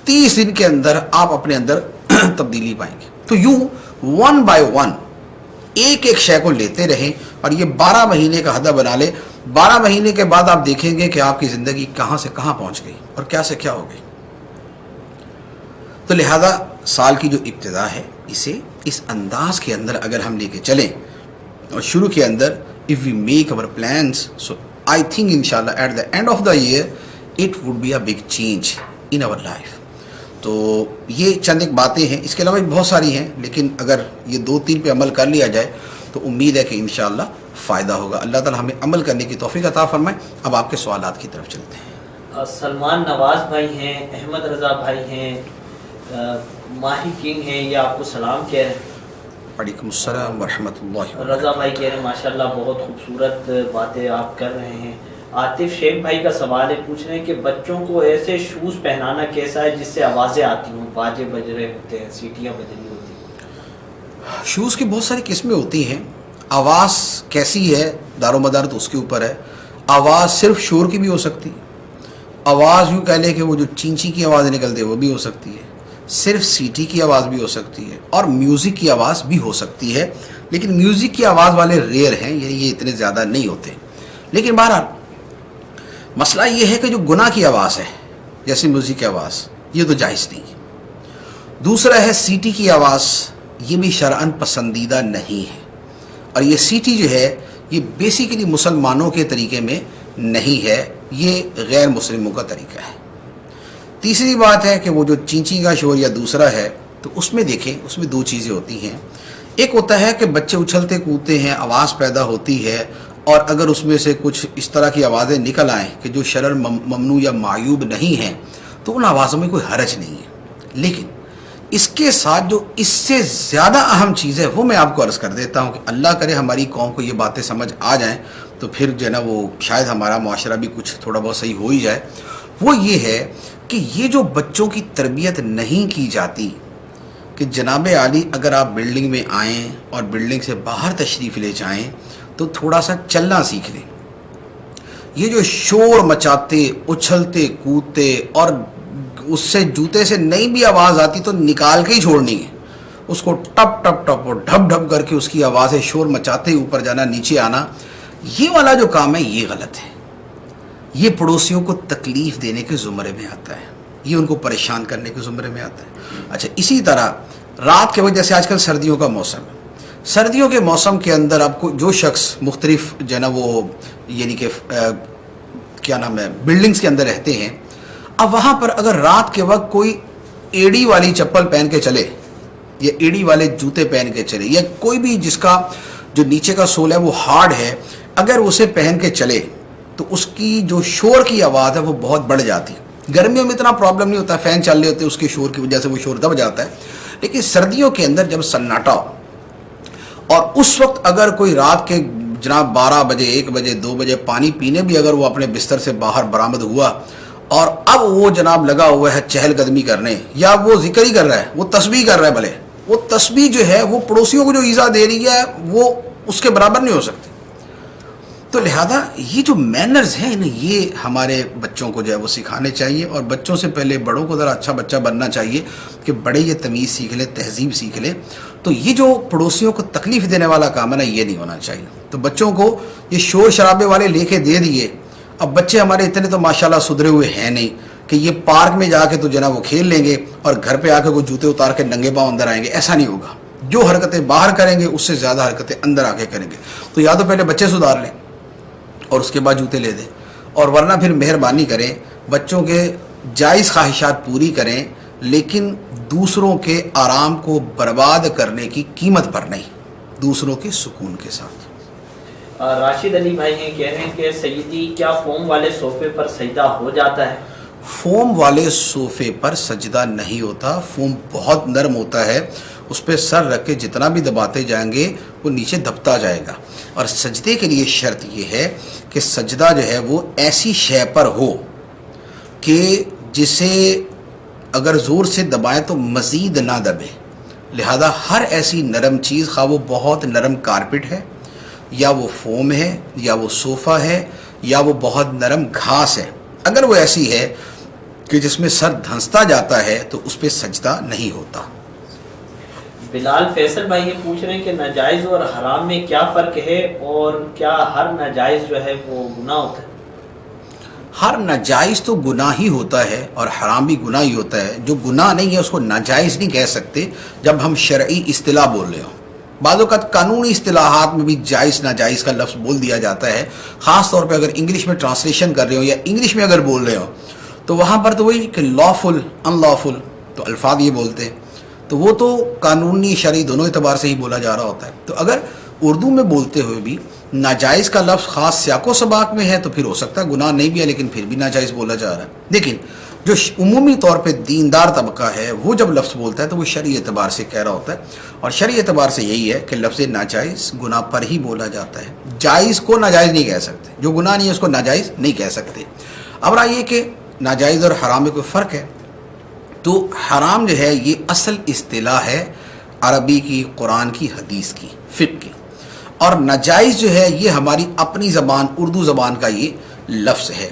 Speaker 1: 30 دن کے اندر آپ اپنے اندر تبدیلی پائیں گے. تو یوں 1 by 1 ایک ایک شے کو لیتے رہیں اور یہ 12 مہینے کا ہدف بنا لے. 12 مہینے کے بعد آپ دیکھیں گے کہ آپ کی زندگی کہاں سے کہاں پہنچ گئی اور کیا سے کیا ہو گئی. تو لہذا سال کی جو ابتدا ہے اسے اس انداز کے اندر اگر ہم لے کے چلیں اور شروع کے اندر if we make our plans, so I think inshallah at the end of the year it would be a big change in our life. تو یہ چند ایک باتیں ہیں، اس کے علاوہ بہت ساری ہیں، لیکن اگر یہ 2-3 پہ عمل کر لیا جائے تو امید ہے کہ انشاءاللہ فائدہ ہوگا. اللہ تعالی ہمیں عمل کرنے کی توفیق عطا فرمائے. اب آپ کے سوالات کی طرف چلتے ہیں.
Speaker 2: سلمان نواز بھائی ہیں، احمد رضا بھائی ہیں، ماہی کنگ ہیں، یہ آپ کو سلام کہہ رہے ہیں.
Speaker 1: وعلیکم السلام ورحمۃ اللہ.
Speaker 2: رضا بھائی کہہ رہے ہیں ماشاءاللہ بہت خوبصورت باتیں آپ کر رہے ہیں، عاطف شیخ بھائی کا سوال ہے، پوچھ رہے ہیں کہ بچوں کو ایسے شوز پہنانا کیسا ہے جس سے آوازیں آتی ہوں، باجے بج رہے ہوتے ہیں، سیٹیاں بج رہی ہوتی ہیں؟
Speaker 1: شوز کی بہت ساری قسمیں ہوتی ہیں. آواز کیسی ہے دار و مدار تو اس کے اوپر ہے. آواز صرف شور کی بھی ہو سکتی ہے، آواز یوں کہہ لے کہ وہ جو چینچی کی آواز نکلتی ہے وہ بھی ہو سکتی ہے، صرف سیٹی کی آواز بھی ہو سکتی ہے، اور میوزک کی آواز بھی ہو سکتی ہے. لیکن میوزک کی آواز والے ریئر ہیں، یعنی یہ اتنے زیادہ نہیں ہوتے. لیکن بہرحال مسئلہ یہ ہے کہ جو گناہ کی آواز ہے جیسے میوزک کی آواز، یہ تو جائز نہیں ہے. دوسرا ہے سیٹی کی آواز، یہ بھی شرعاً پسندیدہ نہیں ہے، اور یہ سیٹی جو ہے یہ بیسیکلی مسلمانوں کے طریقے میں نہیں ہے، یہ غیر مسلموں کا طریقہ ہے. تیسری بات ہے کہ وہ جو چینچی کا شور یا دوسرا ہے، تو اس میں دیکھیں اس میں دو چیزیں ہوتی ہیں. ایک ہوتا ہے کہ بچے اچھلتے کودتے ہیں، آواز پیدا ہوتی ہے، اور اگر اس میں سے کچھ اس طرح کی آوازیں نکل آئیں کہ جو شرعاً ممنوع یا معیوب نہیں ہیں، تو ان آوازوں میں کوئی حرج نہیں ہے. لیکن اس کے ساتھ جو اس سے زیادہ اہم چیز ہے وہ میں آپ کو عرض کر دیتا ہوں کہ اللہ کرے ہماری قوم کو یہ باتیں سمجھ آ جائیں تو پھر جو ہے نا وہ شاید ہمارا معاشرہ بھی کچھ تھوڑا بہت صحیح ہو ہی جائے. وہ یہ ہے کہ یہ جو بچوں کی تربیت نہیں کی جاتی کہ جناب عالی اگر آپ بلڈنگ میں آئیں اور بلڈنگ سے باہر تشریف لے جائیں تو تھوڑا سا چلنا سیکھ لیں. یہ جو شور مچاتے اچھلتے کودتے اور اس سے جوتے سے نہیں بھی آواز آتی تو نکال کے ہی چھوڑنی ہے، اس کو ٹپ ٹپ ٹپ اور ڈھپ ڈھپ کر کے اس کی آوازیں شور مچاتے اوپر جانا نیچے آنا، یہ والا جو کام ہے یہ غلط ہے. یہ پڑوسیوں کو تکلیف دینے کے زمرے میں آتا ہے، یہ ان کو پریشان کرنے کے زمرے میں آتا ہے. اچھا، اسی طرح رات کے وقت جیسے آج کل سردیوں کا موسم ہے، سردیوں کے موسم کے اندر آپ کو جو شخص مختلف جو ہے نا وہ یعنی کہ کیا نام ہے بلڈنگز کے اندر رہتے ہیں، اب وہاں پر اگر رات کے وقت کوئی ایڑی والی چپل پہن کے چلے یا ایڑی والے جوتے پہن کے چلے یا کوئی بھی جس کا جو نیچے کا سول ہے وہ ہارڈ ہے، اگر اسے پہن کے چلے تو اس کی جو شور کی آواز ہے وہ بہت بڑھ جاتی ہے. گرمیوں میں اتنا پرابلم نہیں ہوتا، فین چل رہے ہوتے اس کے شور کی وجہ سے وہ شور دب جاتا ہے. لیکن سردیوں کے اندر جب سناٹا ہو اور اس وقت اگر کوئی رات کے جناب 12 بجے 1 بجے 2 بجے پانی پینے بھی اگر وہ اپنے بستر سے باہر برآمد ہوا اور اب وہ جناب لگا ہوا ہے چہل قدمی کرنے یا وہ ذکر ہی کر رہا ہے، وہ تسبیح کر رہا ہے، بھلے وہ تسبیح جو ہے وہ پڑوسیوں کو جو ایذا دے رہی ہے وہ اس کے برابر نہیں ہو سکتی. تو لہذا یہ جو مینرز ہیں یہ ہمارے بچوں کو جو ہے وہ سکھانے چاہیے، اور بچوں سے پہلے بڑوں کو ذرا اچھا بچہ بننا چاہیے کہ بڑے یہ تمیز سیکھ لیں، تہذیب سیکھ لیں. تو یہ جو پڑوسیوں کو تکلیف دینے والا کام ہے نا یہ نہیں ہونا چاہیے. تو بچوں کو یہ شور شرابے والے لے کے دے دیے. اب بچے ہمارے اتنے تو ماشاءاللہ سدھرے ہوئے ہیں نہیں کہ یہ پارک میں جا کے تو جناب وہ کھیل لیں گے اور گھر پہ آ کے وہ جوتے اتار کے ننگے پاؤں اندر آئیں گے، ایسا نہیں ہوگا. جو حرکتیں باہر کریں گے اس سے زیادہ حرکتیں اندر آ کے کریں گے. تو یا تو پہلے بچے سدھار لیں اور اس کے بعد جوتے لے دیں، اور ورنہ پھر مہربانی کریں بچوں کے جائز خواہشات پوری کریں، لیکن دوسروں کے آرام کو برباد کرنے کی قیمت پر نہیں، دوسروں کے سکون کے ساتھ.
Speaker 2: راشد علی بھائی ہیں، کہہ رہے ہیں کہ سیدی کیا فوم والے صوفے پر سجدہ ہو جاتا ہے؟
Speaker 1: فوم والے صوفے پر سجدہ نہیں ہوتا. فوم بہت نرم ہوتا ہے، اس پہ سر رکھ کے جتنا بھی دباتے جائیں گے وہ نیچے دبتا جائے گا. اور سجدے کے لیے شرط یہ ہے کہ سجدہ جو ہے وہ ایسی شے پر ہو کہ جسے اگر زور سے دبائیں تو مزید نہ دبے. لہذا ہر ایسی نرم چیز، خواہ وہ بہت نرم کارپٹ ہے یا وہ فوم ہے یا وہ صوفہ ہے یا وہ بہت نرم گھاس ہے، اگر وہ ایسی ہے کہ جس میں سر دھنستا جاتا ہے تو اس پہ سجدہ نہیں ہوتا.
Speaker 2: بلال فیصل بھائی یہ پوچھ رہے ہیں کہ ناجائز اور حرام میں کیا فرق ہے، اور کیا ہر ناجائز جو ہے وہ گناہ ہوتا ہے؟
Speaker 1: ہر ناجائز تو گناہ ہی ہوتا ہے اور حرام بھی گناہ ہی ہوتا ہے. جو گناہ نہیں ہے اس کو ناجائز نہیں کہہ سکتے جب ہم شرعی اصطلاح بول رہے ہوں. بعض اوقات قانونی اصطلاحات میں بھی جائز ناجائز کا لفظ بول دیا جاتا ہے، خاص طور پہ اگر انگلش میں ٹرانسلیشن کر رہے ہو یا انگلش میں اگر بول رہے ہو تو وہاں پر تو وہی کہ لافل ان لافل تو الفاظ یہ بولتے ہیں، تو وہ تو قانونی شرعی دونوں اعتبار سے ہی بولا جا رہا ہوتا ہے. تو اگر اردو میں بولتے ہوئے بھی ناجائز کا لفظ خاص سیاق و سباق میں ہے تو پھر ہو سکتا ہے گناہ نہیں بھی ہے لیکن پھر بھی ناجائز بولا جا رہا ہے. لیکن جو عمومی طور پہ دیندار طبقہ ہے وہ جب لفظ بولتا ہے تو وہ شرعی اعتبار سے کہہ رہا ہوتا ہے، اور شرعی اعتبار سے یہی ہے کہ لفظ ناجائز گناہ پر ہی بولا جاتا ہے. جائز کو ناجائز نہیں کہہ سکتے، جو گناہ نہیں ہے اس کو ناجائز نہیں کہہ سکتے. اب رہا یہ کہ ناجائز اور حرام میں کوئی فرق ہے. تو حرام جو ہے یہ اصل اصطلاح ہے عربی کی، قرآن کی، حدیث کی، فقہ کی. اور ناجائز جو ہے یہ ہماری اپنی زبان اردو زبان کا یہ لفظ ہے.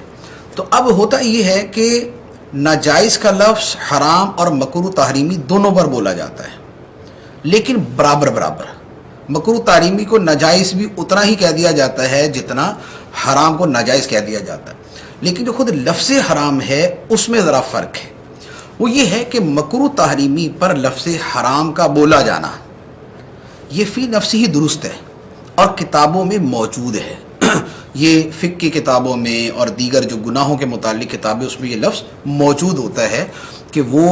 Speaker 1: تو اب ہوتا یہ ہے کہ ناجائز کا لفظ حرام اور مکروہ تحریمی دونوں پر بولا جاتا ہے، لیکن برابر برابر. مکروہ تحریمی کو ناجائز بھی اتنا ہی کہہ دیا جاتا ہے جتنا حرام کو ناجائز کہہ دیا جاتا ہے. لیکن جو خود لفظ حرام ہے اس میں ذرا فرق ہے. وہ یہ ہے کہ مکروہ تحریمی پر لفظ حرام کا بولا جانا یہ فی نفس ہی درست ہے اور کتابوں میں موجود ہے. یہ فقہ کی کتابوں میں اور دیگر جو گناہوں کے متعلق کتابیں اس میں یہ لفظ موجود ہوتا ہے کہ وہ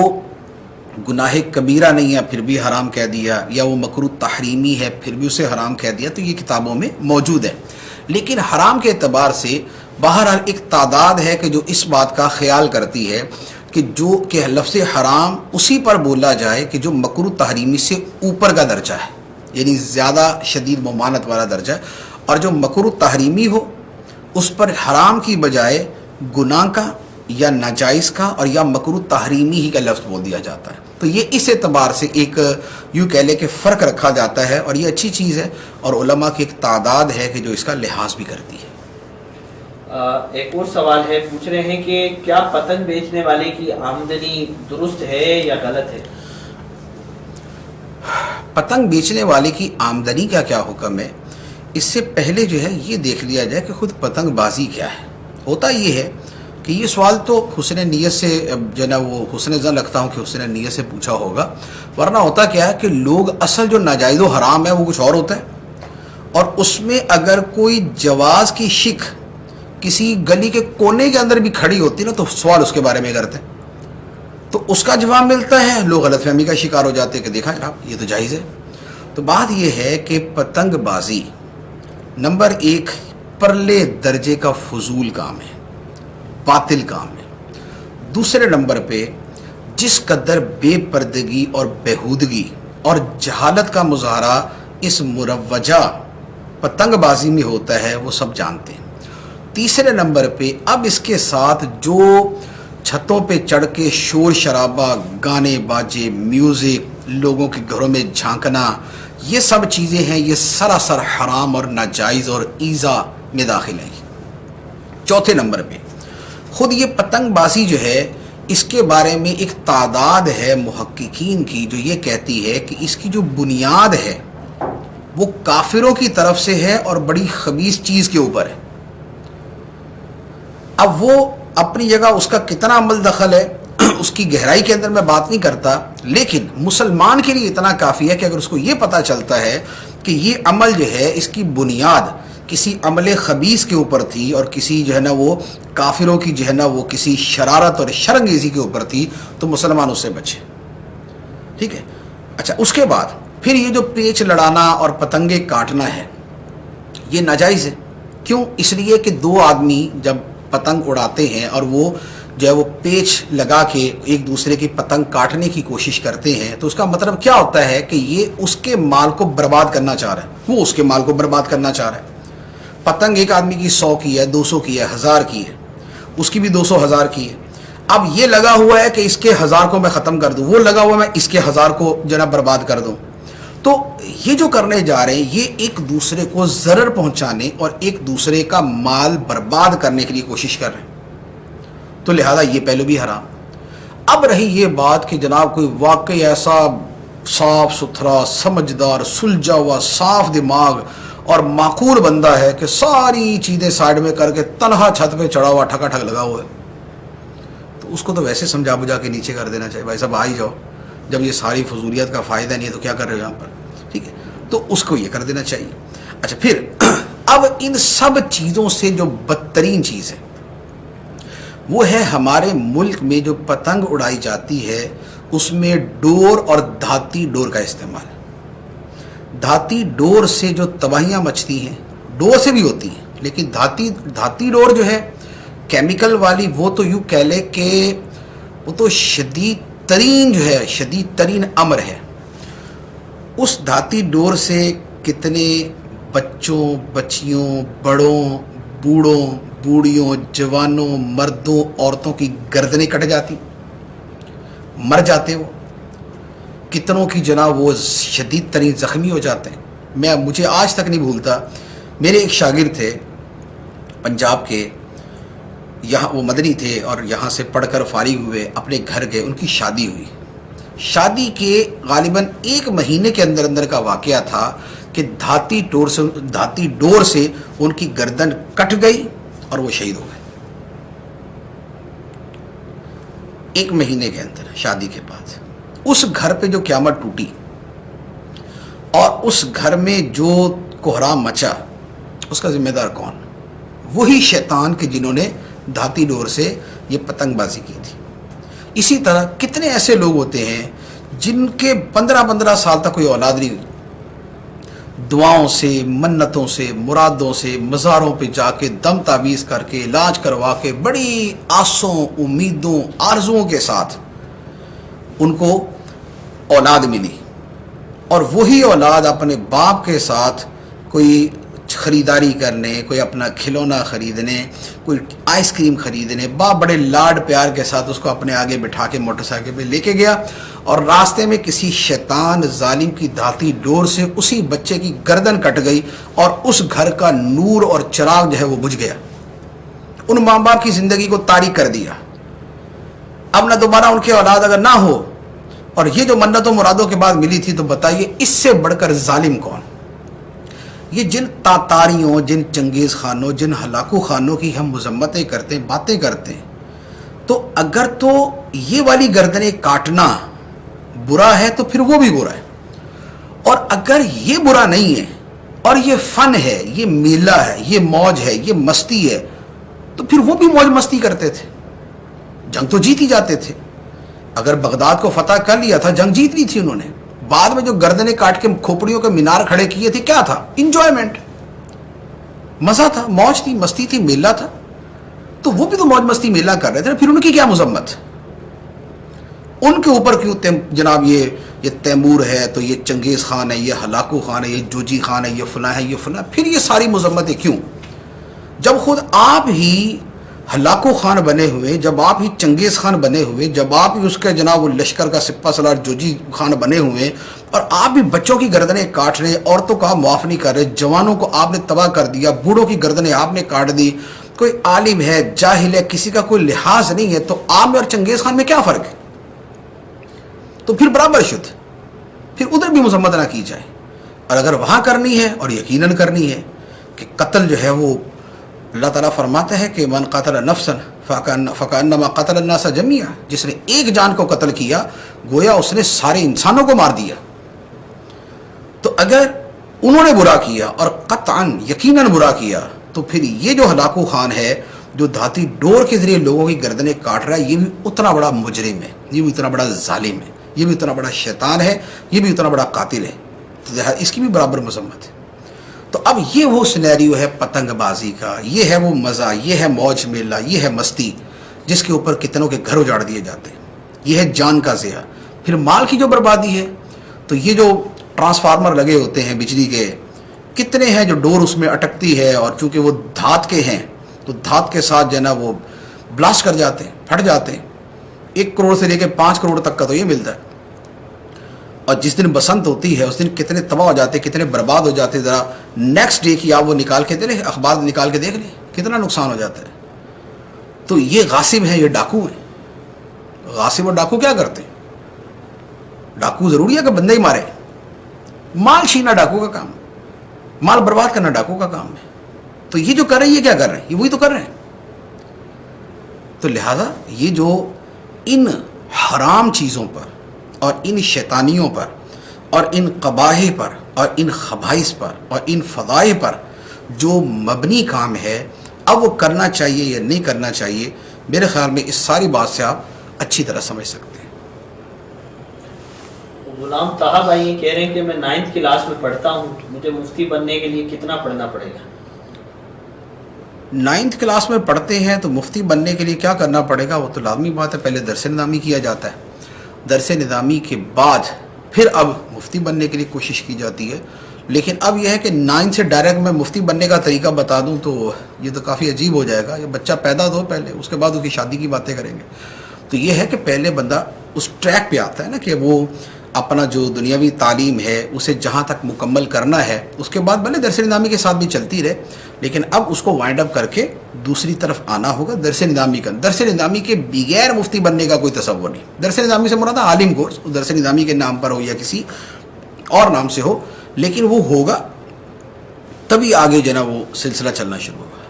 Speaker 1: گناہ کبیرہ نہیں ہے پھر بھی حرام کہہ دیا، یا وہ مکروہ تحریمی ہے پھر بھی اسے حرام کہہ دیا. تو یہ کتابوں میں موجود ہے. لیکن حرام کے اعتبار سے بہرحال ایک تعداد ہے کہ جو اس بات کا خیال کرتی ہے کہ لفظ حرام اسی پر بولا جائے کہ جو مکروہ تحریمی سے اوپر کا درجہ ہے، یعنی زیادہ شدید ممانعت والا درجہ ہے. اور جو مکروہ تحریمی ہو اس پر حرام کی بجائے گناہ کا یا ناجائز کا اور یا مکروہ تحریمی ہی کا لفظ بول دیا جاتا ہے. تو یہ اس اعتبار سے ایک یوں کہہ لے کہ فرق رکھا جاتا ہے، اور یہ اچھی چیز ہے اور علماء کی ایک تعداد ہے کہ جو اس کا لحاظ بھی کرتی ہے.
Speaker 2: ایک اور سوال ہے، پوچھ رہے ہیں کہ کیا پتنگ بیچنے والے کی آمدنی درست ہے یا غلط ہے؟
Speaker 1: پتنگ بیچنے والے کی آمدنی کا کیا حکم ہے؟ اس سے پہلے جو ہے یہ دیکھ لیا جائے کہ خود پتنگ بازی کیا ہے. ہوتا یہ ہے کہ یہ سوال تو حسن نیت سے جو ہے نا وہ حسن زن رکھتا ہوں کہ حسن نیت سے پوچھا ہوگا، ورنہ ہوتا کیا ہے کہ لوگ اصل جو ناجائز و حرام ہے وہ کچھ اور ہوتا ہے، اور اس میں اگر کوئی جواز کی شک کسی گلی کے کونے کے اندر بھی کھڑی ہوتی نا تو سوال اس کے بارے میں کرتے ہیں، تو اس کا جواب ملتا ہے، لوگ غلط فہمی کا شکار ہو جاتے ہیں کہ دیکھا جناب یہ تو جائز ہے. تو بات یہ ہے کہ پتنگ بازی نمبر 1 پرلے درجے کا فضول کام ہے، باطل کام ہے. دوسرے نمبر پہ جس قدر بے پردگی اور بےہودگی اور جہالت کا مظاہرہ اس مروجہ پتنگ بازی میں ہوتا ہے وہ سب جانتے ہیں. تیسرے نمبر پہ اب اس کے ساتھ جو چھتوں پہ چڑھ کے شور شرابہ، گانے باجے، میوزک، لوگوں کے گھروں میں جھانکنا، یہ سب چیزیں ہیں، یہ سراسر حرام اور ناجائز اور ایذا میں داخل ہیں. چوتھے نمبر پہ خود یہ پتنگ بازی جو ہے اس کے بارے میں ایک تعداد ہے محققین کی جو یہ کہتی ہے کہ اس کی جو بنیاد ہے وہ کافروں کی طرف سے ہے اور بڑی خبیث چیز کے اوپر ہے. اب وہ اپنی جگہ اس کا کتنا عمل دخل ہے اس کی گہرائی کے اندر میں بات نہیں کرتا، لیکن مسلمان کے لیے اتنا کافی ہے کہ اگر اس کو یہ پتہ چلتا ہے کہ یہ عمل جو ہے اس کی بنیاد کسی عمل خبیث کے اوپر تھی اور کسی جو ہے نا وہ کافروں کی جو ہے نا وہ کسی شرارت اور شرانگیزی کے اوپر تھی، تو مسلمان اس سے بچے. ٹھیک ہے. اچھا، اس کے بعد پھر یہ جو پیچ لڑانا اور پتنگیں کاٹنا ہے یہ ناجائز ہے. کیوں؟ اس لیے کہ دو آدمی جب پتنگ اڑاتے ہیں اور وہ جو ہے وہ پیچ لگا کے ایک دوسرے کی پتنگ کاٹنے کی کوشش کرتے ہیں، تو اس کا مطلب کیا ہوتا ہے کہ یہ اس کے مال کو برباد کرنا چاہ رہا ہے، وہ اس کے مال کو برباد کرنا چاہ رہا ہے. پتنگ ایک آدمی کی 100 کی ہے، 200 کی ہے، 1000 کی ہے، اس کی بھی 200 1000 کی ہے. اب یہ لگا ہوا ہے کہ اس کے 1000 کو میں ختم کر دوں، وہ لگا ہوا ہے میں اس کے 1000 کو جو ہے برباد کر دوں. تو یہ جو کرنے جا رہے ہیں یہ ایک دوسرے کو ضرر پہنچانے اور ایک دوسرے کا مال برباد کرنے کے لیے کوشش کر رہے ہیں، تو لہذا یہ پہلو بھی حرام. اب رہی یہ بات کہ جناب کوئی واقعی ایسا صاف ستھرا، سمجھدار، سلجھا ہوا، صاف دماغ اور معقول بندہ ہے کہ ساری چیزیں سائڈ میں کر کے تنہا چھت پہ چڑھا ہوا ٹھکا ٹھک لگا ہوا ہے، تو اس کو تو ویسے سمجھا بجھا کے نیچے کر دینا چاہیے. بھائی صاحب آ ہی جاؤ، جب یہ ساری فضولیت کا فائدہ نہیں ہے تو کیا کر رہے ہو یہاں پر. ٹھیک ہے، تو اس کو یہ کر دینا چاہیے. اچھا، پھر اب ان سب چیزوں سے جو بدترین چیز ہے وہ ہے ہمارے ملک میں جو پتنگ اڑائی جاتی ہے اس میں ڈور اور دھاتی ڈور کا استعمال. دھاتی ڈور سے جو تباہیاں مچتی ہیں ڈور سے بھی ہوتی ہیں، لیکن دھاتی ڈور جو ہے کیمیکل والی وہ تو یوں کہہ لے کہ وہ تو شدید ترین جو ہے شدید ترین امر ہے. اس دھاتی ڈور سے کتنے بچوں، بچیوں، بڑوں، بوڑھوں بوڑھیوں جوانوں مردوں عورتوں کی گردنیں کٹ جاتی، مر جاتے وہ، کتنوں کی جناب وہ شدید ترین زخمی ہو جاتے ہیں۔ مجھے آج تک نہیں بھولتا، میرے ایک شاگرد تھے پنجاب کے، یہاں وہ مدنی تھے اور یہاں سے پڑھ کر فارغ ہوئے، اپنے گھر گئے، ان کی شادی ہوئی۔ شادی کے غالباً 1 مہینے کے اندر اندر کا واقعہ تھا کہ دھاتی ڈور سے ان کی گردن کٹ گئی اور وہ شہید ہو گئے 1 مہینے کے اندر شادی کے بعد۔ اس گھر پہ جو قیامت ٹوٹی اور اس گھر میں جو کوہرام مچا، اس کا ذمہ دار کون؟ وہی شیطان کے جنہوں نے دھاتی ڈور سے یہ پتنگ بازی کی تھی۔ اسی طرح کتنے ایسے لوگ ہوتے ہیں جن کے 15 سال تک کوئی اولاد نہیں ہوئی، دعاؤں سے منتوں سے مرادوں سے مزاروں پہ جا کے دم تعویذ کر کے علاج کروا کے بڑی آسوں امیدوں آرزوؤں کے ساتھ ان کو اولاد ملی، اور وہی اولاد اپنے باپ کے ساتھ کوئی خریداری کرنے، کوئی اپنا کھلونا خریدنے، کوئی آئس کریم خریدنے، باپ بڑے لاڈ پیار کے ساتھ اس کو اپنے آگے بٹھا کے موٹر سائیکل پہ لے کے گیا، اور راستے میں کسی شیطان ظالم کی دھاتی ڈور سے اسی بچے کی گردن کٹ گئی اور اس گھر کا نور اور چراغ جو ہے وہ بجھ گیا، ان ماں باپ کی زندگی کو تاریک کر دیا۔ اب نہ دوبارہ ان کی اولاد اگر نہ ہو اور یہ جو منتوں مرادوں کے بعد ملی تھی، تو بتائیے اس سے بڑھ کر ظالم کون؟ یہ جن تاتاریوں، جن چنگیز خانوں، جن ہلاکو خانوں کی ہم مذمتیں کرتے ہیں، باتیں کرتے ہیں، تو اگر تو یہ والی گردنیں کاٹنا برا ہے تو پھر وہ بھی برا ہے، اور اگر یہ برا نہیں ہے اور یہ فن ہے، یہ میلہ ہے، یہ موج ہے، یہ مستی ہے، تو پھر وہ بھی موج مستی کرتے تھے، جنگ تو جیت ہی جاتے تھے۔ اگر بغداد کو فتح کر لیا تھا، جنگ جیت لی تھی انہوں نے، بعد میں جو گردنیں کاٹ کے کھوپڑیوں کے مینار کھڑے کیے تھے، کیا تھا؟ انجوائمنٹ، مزہ تھا، موج تھی، مستی تھی، میلہ تھا، تو وہ بھی تو موج مستی میلہ کر رہے تھے، پھر ان کی کیا مذمت؟ ان کے اوپر کیوں جناب یہ تیمور ہے تو یہ چنگیز خان ہے، یہ ہلاکو خان ہے، یہ جوجی خان ہے، یہ فلاں ہے، یہ فلاں، پھر یہ ساری مذمتیں کیوں؟ جب خود آپ ہی ہلاکو خان بنے ہوئے، جب آپ ہی چنگیز خان بنے ہوئے، جب آپ ہی اس کے جناب وہ لشکر کا سپہ سالار جوجی خان بنے ہوئے، اور آپ بھی بچوں کی گردنیں کاٹ رہے، عورتوں کا معاف نہیں کر رہے، جوانوں کو آپ نے تباہ کر دیا، بوڑھوں کی گردنیں آپ نے کاٹ دی، کوئی عالم ہے جاہل ہے کسی کا کوئی لحاظ نہیں ہے، تو آپ میں اور چنگیز خان میں کیا فرق ہے؟ تو پھر برابر شد، پھر ادھر بھی مذمت نہ کی جائے، اور اگر وہاں کرنی ہے، اور یقیناً کرنی ہے، کہ قتل جو ہے وہ اللہ تعالیٰ فرماتا ہے کہ من قتل نفسا فکأنما قتل الناس جميعا، جس نے ایک جان کو قتل کیا گویا اس نے سارے انسانوں کو مار دیا۔ تو اگر انہوں نے برا کیا اور قطعاً یقیناً برا کیا، تو پھر یہ جو ہلاکو خان ہے جو دھاتی ڈور کے ذریعے لوگوں کی گردنیں کاٹ رہا ہے، یہ بھی اتنا بڑا مجرم ہے، یہ بھی اتنا بڑا ظالم ہے، یہ بھی اتنا بڑا شیطان ہے، یہ بھی اتنا بڑا قاتل ہے، تو اس کی بھی برابر مذمت ہے۔ تو اب یہ وہ سینیریو ہے پتنگ بازی کا، یہ ہے وہ مزہ، یہ ہے موج میلہ، یہ ہے مستی، جس کے اوپر کتنوں کے گھر اجاڑ دیے جاتے ہیں، یہ ہے جان کا ضیاع۔ پھر مال کی جو بربادی ہے، تو یہ جو ٹرانسفارمر لگے ہوتے ہیں بجلی کے، کتنے ہیں جو ڈور اس میں اٹکتی ہے، اور چونکہ وہ دھات کے ہیں تو دھات کے ساتھ جو ہے نا وہ بلاسٹ کر جاتے ہیں، پھٹ جاتے ہیں، 1 کروڑ سے لے کے 5 کروڑ تک کا تو یہ ملتا ہے، اور جس دن بسنت ہوتی ہے اس دن کتنے تباہ ہو جاتے، کتنے برباد ہو جاتے، ذرا نیکسٹ ڈے کی آپ وہ نکال کے دے لیں، اخبار نکال کے دیکھ لیں کتنا نقصان ہو جاتا ہے۔ تو یہ غاصب ہیں، یہ ڈاکو ہیں۔ غاصب اور ڈاکو کیا کرتے ہیں؟ ڈاکو ضروری ہے کہ بندے ہی مارے؟ مال چھینا ڈاکو کا کام، مال برباد کرنا ڈاکو کا کام ہے۔ تو یہ جو کر رہے ہیں، یہ کیا کر رہے ہیں؟ یہ وہی تو کر رہے ہیں۔ تو لہذا یہ جو ان حرام چیزوں پر اور ان شیطانیوں پر اور ان قباح پر اور ان خبائث پر اور ان فضائح پر جو مبنی کام ہے، اب وہ کرنا چاہیے یا نہیں کرنا چاہیے، میرے خیال میں اس ساری بات سے آپ اچھی طرح سمجھ سکتے ہیں۔
Speaker 2: غلام طاہر بھائی یہ کہہ رہے ہیں کہ میں 9th کلاس میں پڑھتا ہوں، مجھے مفتی بننے کے لیے کتنا پڑھنا پڑے گا؟
Speaker 1: 9th کلاس میں پڑھتے ہیں تو مفتی بننے کے لیے کیا کرنا پڑے گا؟ وہ تو لازمی بات ہے، پہلے درس نظامی کیا جاتا ہے، درس نظامی کے بعد پھر اب مفتی بننے کے لیے کوشش کی جاتی ہے۔ لیکن اب یہ ہے کہ 9 سے ڈائریکٹ میں مفتی بننے کا طریقہ بتا دوں تو یہ تو کافی عجیب ہو جائے گا. یہ بچہ پیدا تو پہلے، اس کے بعد اس کی شادی کی باتیں کریں گے. تو یہ ہے کہ پہلے بندہ اس ٹریک پہ آتا ہے نا کہ وہ اپنا جو دنیاوی تعلیم ہے اسے جہاں تک مکمل کرنا ہے، اس کے بعد بھلے درس نظامی کے ساتھ بھی چلتی رہے، لیکن اب اس کو وائنڈ اپ کر کے دوسری طرف آنا ہوگا. درس نظامی کا، درس نظامی کے بغیر مفتی بننے کا کوئی تصور نہیں. درس نظامی سے مراد عالم کورس، درس نظامی کے نام پر ہو یا کسی اور نام سے ہو، لیکن وہ ہوگا تبھی آگے جو ہے نا وہ سلسلہ چلنا شروع ہوگا.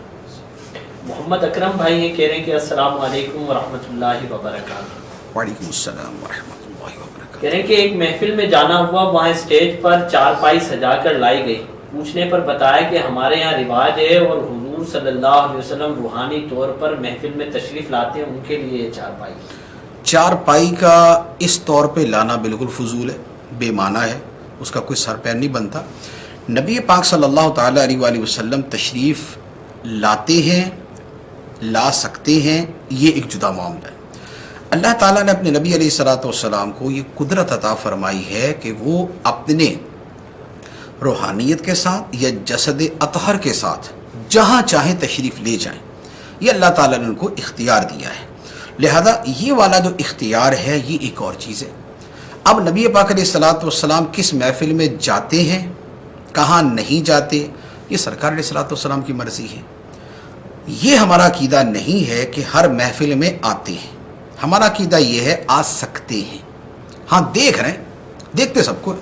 Speaker 2: محمد اکرم بھائی یہ کہہ رہے ہیں کہ السلام علیکم ورحمۃ اللہ وبرکاتہ.
Speaker 1: وعلیکم السلام ورحمۃ اللہ وبرکاتہ.
Speaker 2: کہہ رہے ہیں کہ ایک محفل میں جانا ہوا، وہاں اسٹیج پر چارپائی سجا کر لائی گئی. پوچھنے پر بتایا کہ ہمارے یہاں رواج ہے اور حضور صلی اللہ علیہ وسلم روحانی طور پر محفل میں تشریف لاتے ہیں، ان کے لیے چارپائی.
Speaker 1: چارپائی کا اس طور پہ لانا بالکل فضول ہے، بے معنی ہے، اس کا کوئی سر پیر نہیں بنتا. نبی پاک صلی اللہ تعالیٰ علیہ وآلہ وسلم تشریف لاتے ہیں، لا سکتے ہیں، یہ ایک جدا معاملہ ہے. اللہ تعالیٰ نے اپنے نبی علیہ الصلوۃ والسلام کو یہ قدرت عطا فرمائی ہے کہ وہ اپنے روحانیت کے ساتھ یا جسد اطہر کے ساتھ جہاں چاہیں تشریف لے جائیں. یہ اللہ تعالیٰ نے ان کو اختیار دیا ہے. لہذا یہ والا جو اختیار ہے یہ ایک اور چیز ہے. اب نبی پاک علیہ الصلوۃ والسلام کس محفل میں جاتے ہیں، کہاں نہیں جاتے، یہ سرکار علیہ الصلوۃ والسلام کی مرضی ہے. یہ ہمارا عقیدہ نہیں ہے کہ ہر محفل میں آتے ہیں. ہمارا عقیدہ یہ ہے آ سکتے ہیں. ہاں دیکھ رہے ہیں، دیکھتے سب کو،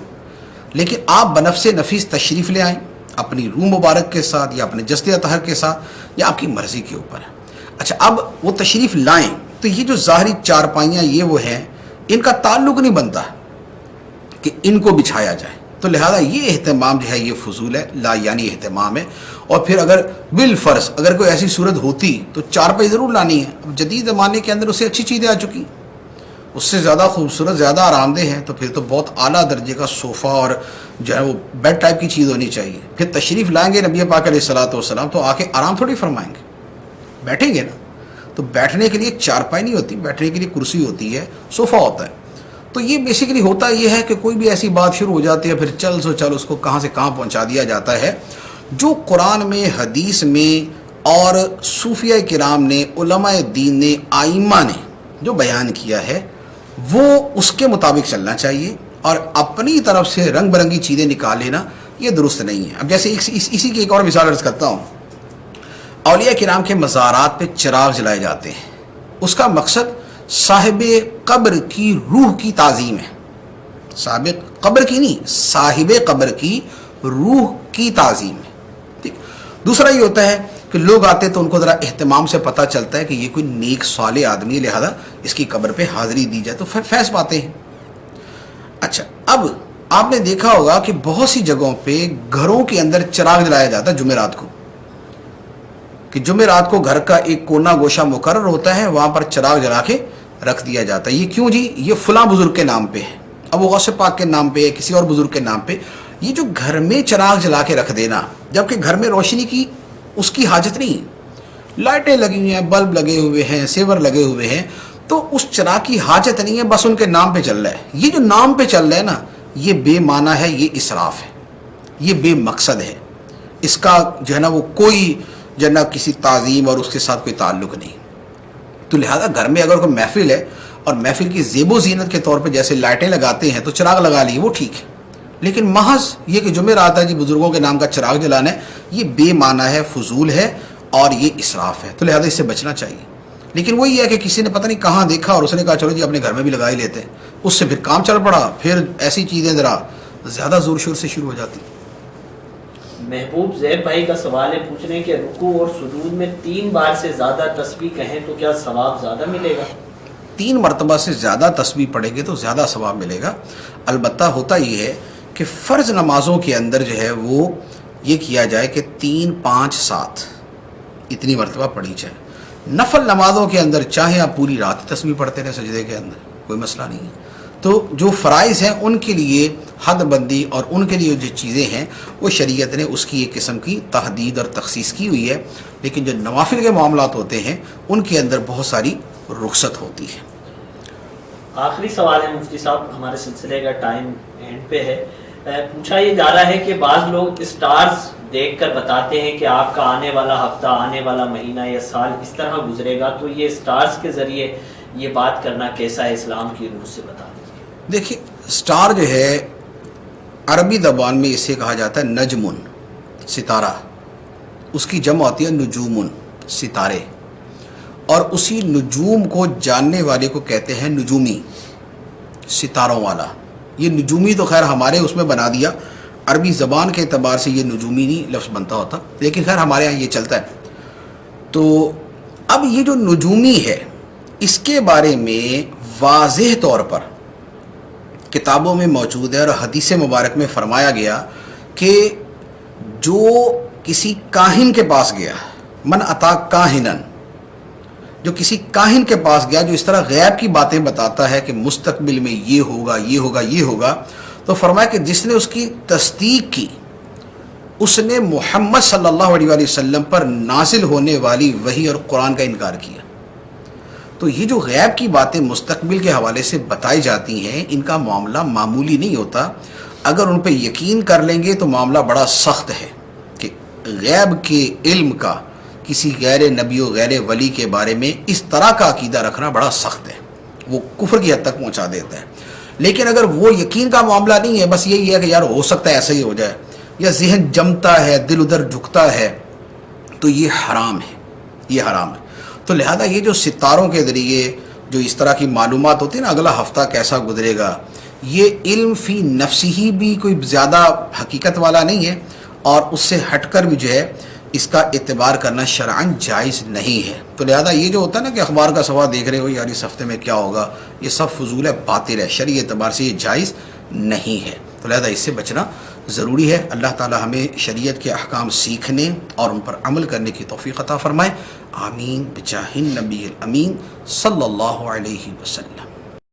Speaker 1: لیکن آپ بنفس نفیس تشریف لے آئیں اپنی روح مبارک کے ساتھ یا اپنے جسد اطہر کے ساتھ، یا آپ کی مرضی کے اوپر ہے. اچھا اب وہ تشریف لائیں تو یہ جو ظاہری چارپائیاں یہ وہ ہیں، ان کا تعلق نہیں بنتا کہ ان کو بچھایا جائے. تو لہذا یہ اہتمام جو ہے یہ فضول ہے، لا یعنی اہتمام ہے. اور پھر اگر بالفرض اگر کوئی ایسی صورت ہوتی تو چارپائی ضرور لانی ہے. اب جدید زمانے کے اندر اس سے اچھی چیزیں آ چکی، اس سے زیادہ خوبصورت، زیادہ آرام دہ ہیں، تو پھر تو بہت اعلیٰ درجے کا صوفہ اور جو ہے وہ بیڈ ٹائپ کی چیز ہونی چاہیے. پھر تشریف لائیں گے نبی پاک علیہ الصلوۃ والسلام تو آ کے آرام تھوڑی فرمائیں گے، بیٹھیں گے نا. تو بیٹھنے کے لیے چارپائی نہیں ہوتی، بیٹھنے کے لیے کرسی ہوتی ہے، صوفہ ہوتا ہے. تو یہ بیسیکلی ہوتا یہ ہے کہ کوئی بھی ایسی بات شروع ہو جاتی ہے، پھر چل سو چل اس کو کہاں سے کہاں پہنچا دیا جاتا ہے. جو قرآن میں، حدیث میں اور صوفیہ کرام نے، علماء دین نے، آئمہ نے جو بیان کیا ہے وہ اس کے مطابق چلنا چاہیے. اور اپنی طرف سے رنگ برنگی چیزیں نکال لینا یہ درست نہیں ہے. اب جیسے اسی کی ایک اور مثال عرض کرتا ہوں. اولیاء کرام کے مزارات پہ چراغ جلائے جاتے ہیں، اس کا مقصد صاحب قبر کی روح کی تعظیم ہے. صاحب قبر کی نہیں، صاحب قبر کی روح کی تعظیم ہے. ٹھیک. دوسرا یہ ہوتا ہے کہ لوگ آتے تو ان کو ذرا اہتمام سے پتہ چلتا ہے کہ یہ کوئی نیک صالح آدمی ہے، لہذا اس کی قبر پہ حاضری دی جائے تو فیض پاتے ہیں. اچھا اب آپ نے دیکھا ہوگا کہ بہت سی جگہوں پہ گھروں کے اندر چراغ جلایا جاتا ہے جمعرات کو، کہ جمعرات کو گھر کا ایک کونا گوشہ مقرر ہوتا ہے، وہاں پر چراغ جلا کے رکھ دیا جاتا ہے. یہ کیوں جی؟ یہ فلاں بزرگ کے نام پہ ہے، ابو غوث پاک کے نام پہ ہے، کسی اور بزرگ کے نام پہ. یہ جو گھر میں چراغ جلا کے رکھ دینا، جبکہ گھر میں روشنی کی اس کی حاجت نہیں ہے، لائٹیں لگی ہوئی ہیں، بلب لگے ہوئے ہیں، سیور لگے ہوئے ہیں، تو اس چراغ کی حاجت نہیں ہے، بس ان کے نام پہ چل رہا ہے. یہ جو نام پہ چل رہا ہے نا، یہ بے معنی ہے، یہ اسراف ہے، یہ بے مقصد ہے. اس کا جو ہے نا وہ کوئی جو ہے نا کسی تعظیم اور اس کے ساتھ کوئی تعلق نہیں. تو لہذا گھر میں اگر کوئی محفل ہے اور محفل کی زیب و زینت کے طور پہ جیسے لائٹیں لگاتے ہیں تو چراغ لگا لیے، وہ ٹھیک ہے. لیکن محض یہ کہ جمعرات ہے جی بزرگوں کے نام کا چراغ جلانا ہے، یہ بے معنی ہے، فضول ہے اور یہ اسراف ہے. تو لہذا اس سے بچنا چاہیے. لیکن وہی ہے کہ کسی نے پتہ نہیں کہاں دیکھا اور اس نے کہا چلو جی اپنے گھر میں بھی لگا ہی لیتے ہیں، اس سے پھر کام چل پڑا، پھر ایسی چیزیں ذرا زیادہ زور شور سے شروع ہو جاتی.
Speaker 2: محبوب زیب بھائی کا سوال ہے، پوچھ رہے ہیں کہ رکوع اور سجود میں 3 بار سے زیادہ تسبیح کہیں تو کیا ثواب زیادہ ملے گا؟
Speaker 1: 3 مرتبہ سے زیادہ تسبیح پڑھیں گے تو زیادہ ثواب ملے گا. البتہ ہوتا یہ ہے کہ فرض نمازوں کے اندر جو ہے وہ یہ کیا جائے کہ 3 5 7 اتنی مرتبہ پڑھی جائے. نفل نمازوں کے اندر چاہے آپ پوری رات تسبیح پڑھتے رہے سجدے کے اندر، کوئی مسئلہ نہیں ہے. تو جو فرائض ہیں ان کے لیے حد بندی اور ان کے لیے جو چیزیں ہیں وہ شریعت نے اس کی ایک قسم کی تحدید اور تخصیص کی ہوئی ہے. لیکن جو نوافل کے معاملات ہوتے ہیں ان کے اندر بہت ساری رخصت ہوتی ہے.
Speaker 2: آخری سوال ہے مفتی صاحب، ہمارے سلسلے کا ٹائم اینڈ پہ ہے. پوچھا یہ جا رہا ہے کہ بعض لوگ اسٹارز دیکھ کر بتاتے ہیں کہ آپ کا آنے والا ہفتہ، آنے والا مہینہ یا سال اس طرح گزرے گا، تو یہ اسٹارز کے ذریعے یہ بات کرنا کیسا ہے اسلام کی روح سے بتا دیجیے۔
Speaker 1: دیکھیے سٹار جو ہے عربی زبان میں اسے کہا جاتا ہے نجمن، ستارہ، اس کی جمع ہوتی ہے نجومن، ستارے، اور اسی نجوم کو جاننے والے کو کہتے ہیں نجومی، ستاروں والا۔ یہ نجومی تو خیر ہمارے اس میں بنا دیا، عربی زبان کے اعتبار سے یہ نجومی نہیں لفظ بنتا ہوتا، لیکن خیر ہمارے ہاں یہ چلتا ہے۔ تو اب یہ جو نجومی ہے اس کے بارے میں واضح طور پر کتابوں میں موجود ہے اور حدیث مبارک میں فرمایا گیا کہ جو کسی کاہن کے پاس گیا، من اتا کاہنن، جو کسی کاہن کے پاس گیا جو اس طرح غیب کی باتیں بتاتا ہے کہ مستقبل میں یہ ہوگا، یہ ہوگا، یہ ہوگا، تو فرمایا کہ جس نے اس کی تصدیق کی اس نے محمد صلی اللہ علیہ وآلہ وسلم پر نازل ہونے والی وحی اور قرآن کا انکار کیا۔ تو یہ جو غیب کی باتیں مستقبل کے حوالے سے بتائی جاتی ہیں، ان کا معاملہ معمولی نہیں ہوتا۔ اگر ان پہ یقین کر لیں گے تو معاملہ بڑا سخت ہے کہ غیب کے علم کا کسی غیر نبی و غیر ولی کے بارے میں اس طرح کا عقیدہ رکھنا بڑا سخت ہے، وہ کفر کی حد تک پہنچا دیتا ہے۔ لیکن اگر وہ یقین کا معاملہ نہیں ہے، بس یہی ہے کہ یار ہو سکتا ہے ایسا ہی ہو جائے، یا ذہن جمتا ہے، دل ادھر جھکتا ہے، تو یہ حرام ہے، یہ حرام ہے۔ تو لہذا یہ جو ستاروں کے ذریعے جو اس طرح کی معلومات ہوتی ہے نا، اگلا ہفتہ کیسا گزرے گا، یہ علم فی نفسی ہی بھی کوئی زیادہ حقیقت والا نہیں ہے، اور اس سے ہٹ کر بھی جو ہے اس کا اعتبار کرنا شرعاً جائز نہیں ہے۔ تو لہذا یہ جو ہوتا ہے نا کہ اخبار کا صفحہ دیکھ رہے ہو یار اس ہفتے میں کیا ہوگا، یہ سب فضول ہے، باطل ہے، شرعی اعتبار سے یہ جائز نہیں ہے۔ تو لہذا اس سے بچنا ضروری ہے۔ اللہ تعالی ہمیں شریعت کے احکام سیکھنے اور ان پر عمل کرنے کی توفیق عطا فرمائے۔ آمین بجاہ النبی الامین صلی اللہ علیہ وسلم۔